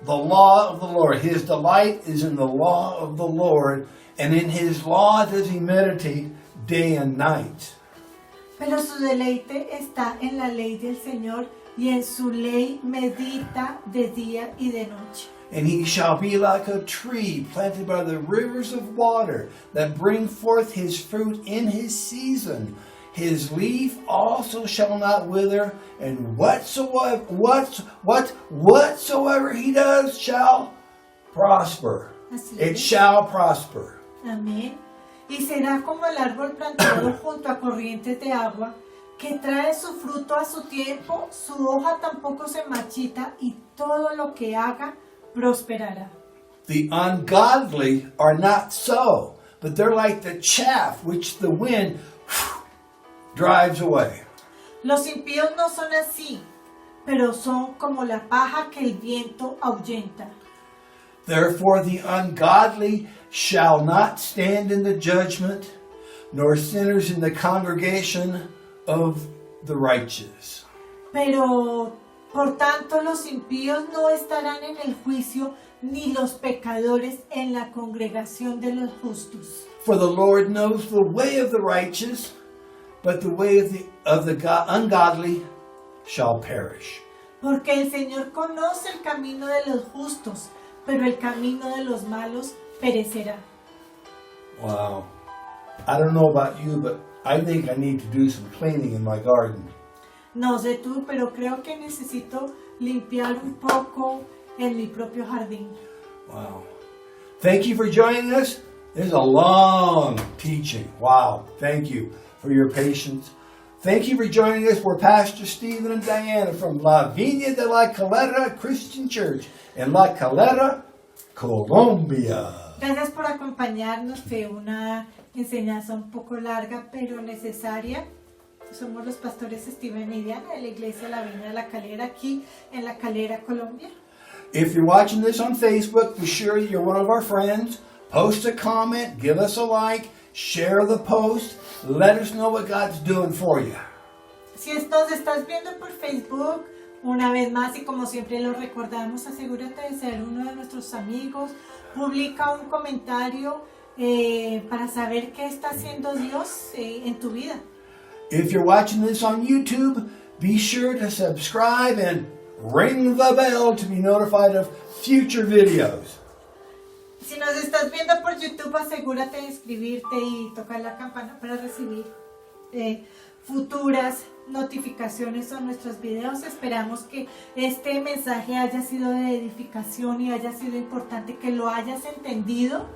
The law of the Lord. His delight is in the law of the Lord, and in his law does he meditate day and night. Pero su deleite está en la ley del Señor, y en su ley medita de día y de noche. And he shall be like a tree planted by the rivers of water, that bring forth his fruit in his season. His leaf also shall not wither, and whatsoever he does shall prosper. It shall prosper. Amén. Y será como el árbol plantado junto a corrientes de agua, que trae su fruto a su tiempo, su hoja tampoco se marchita, y todo lo que haga prosperará. The ungodly are not so, but they're like the chaff which the wind drives away. Los impíos no son así, pero son como la paja que el viento ahuyenta. Therefore the ungodly shall not stand in the judgment, nor sinners in the congregation of the righteous. Pero, por tanto, los impíos no estarán en el juicio, ni los pecadores en la congregación de los justos. For the Lord knows the way of the righteous, but the way of the ungodly shall perish. Porque el Señor conoce el camino de los justos, pero el camino de los malos perecerá. Wow. I don't know about you, but I think I need to do some cleaning in my garden. No sé tú, pero creo que necesito limpiar un poco en mi propio jardín. Wow. Thank you for joining us. This is a long teaching. Wow. Thank you for your patience. Thank you for joining us. We're Pastor Stephen and Diana from La Viña de la Calera Christian Church in La Calera, Colombia. Gracias por acompañarnos. Fue una enseñanza un poco larga, pero necesaria. Somos los pastores Stephen y Diana de la Iglesia La Viña de la Calera, aquí en La Calera, Colombia. If you're watching this on Facebook, be sure you're one of our friends. Post a comment, give us a like, share the post, let us know what God's doing for you. Si nos estás viendo por Facebook, una vez más y como siempre lo recordamos, asegúrate de ser uno de nuestros amigos, publica un comentario para saber qué está haciendo Dios en tu vida. If you're watching this on YouTube, be sure to subscribe and ring the bell to be notified of future videos. Si nos estás viendo por YouTube, asegúrate de inscribirte y tocar la campana para recibir futuras notificaciones sobre nuestros videos. Esperamos que este mensaje haya sido de edificación y haya sido importante, que lo hayas entendido.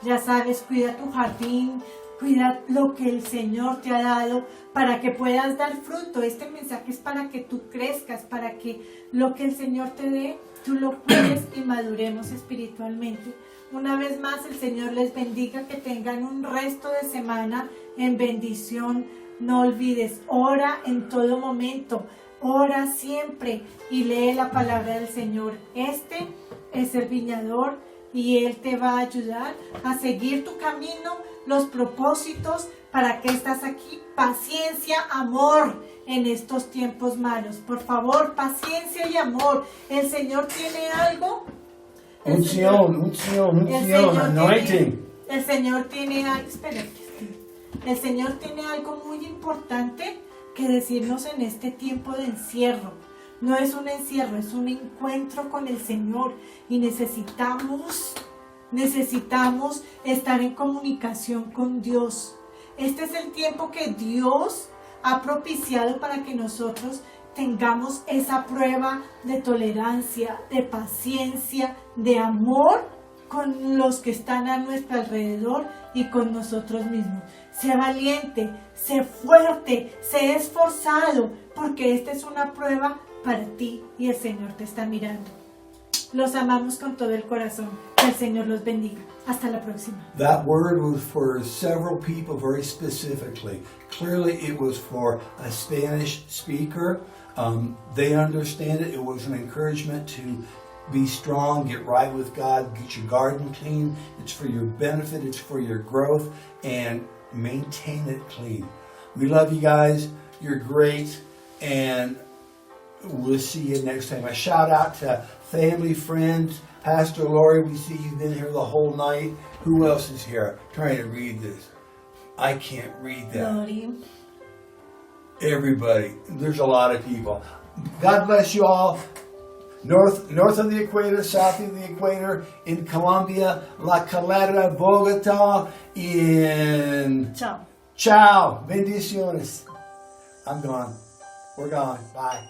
Ya sabes, cuida tu jardín, cuida lo que el Señor te ha dado para que puedas dar fruto. Este mensaje es para que tú crezcas, para que lo que el Señor te dé, tú lo cuides y maduremos espiritualmente. Una vez más, el Señor les bendiga, que tengan un resto de semana en bendición. No olvides, ora en todo momento, ora siempre y lee la palabra del Señor. Este es el viñador y Él te va a ayudar a seguir tu camino, los propósitos, para que estás aquí. Paciencia, amor en estos tiempos malos. Por favor, paciencia y amor. El Señor tiene algo. Unción, anointing. El Señor tiene algo, el Señor tiene algo muy importante que decirnos en este tiempo de encierro. No es un encierro, es un encuentro con el Señor y necesitamos estar en comunicación con Dios. Este es el tiempo que Dios ha propiciado para que nosotros tengamos esa prueba de tolerancia, de paciencia, de amor con los que están a nuestro alrededor y con nosotros mismos. Sé valiente, sé fuerte, sé esforzado, porque esta es una prueba para ti y el Señor te está mirando. Los amamos con todo el corazón. Que el Señor los bendiga. Hasta la próxima. That word was for several people very specifically. Clearly it was for a Spanish speaker. They understand it. It was an encouragement to be strong, get right with God, get your garden clean. It's for your benefit, it's for your growth, and maintain it clean. We love you guys. You're great, and we'll see you next time. A shout out to family, friends, Pastor Lori. We see you've been here the whole night. Who else is here? I'm trying to read this. I can't read that. Lori. Everybody. There's a lot of people. God bless you all. North of the equator, south of the equator, in Colombia, La Calera, Bogotá, in... Chao. Ciao. Bendiciones. I'm gone. We're gone. Bye.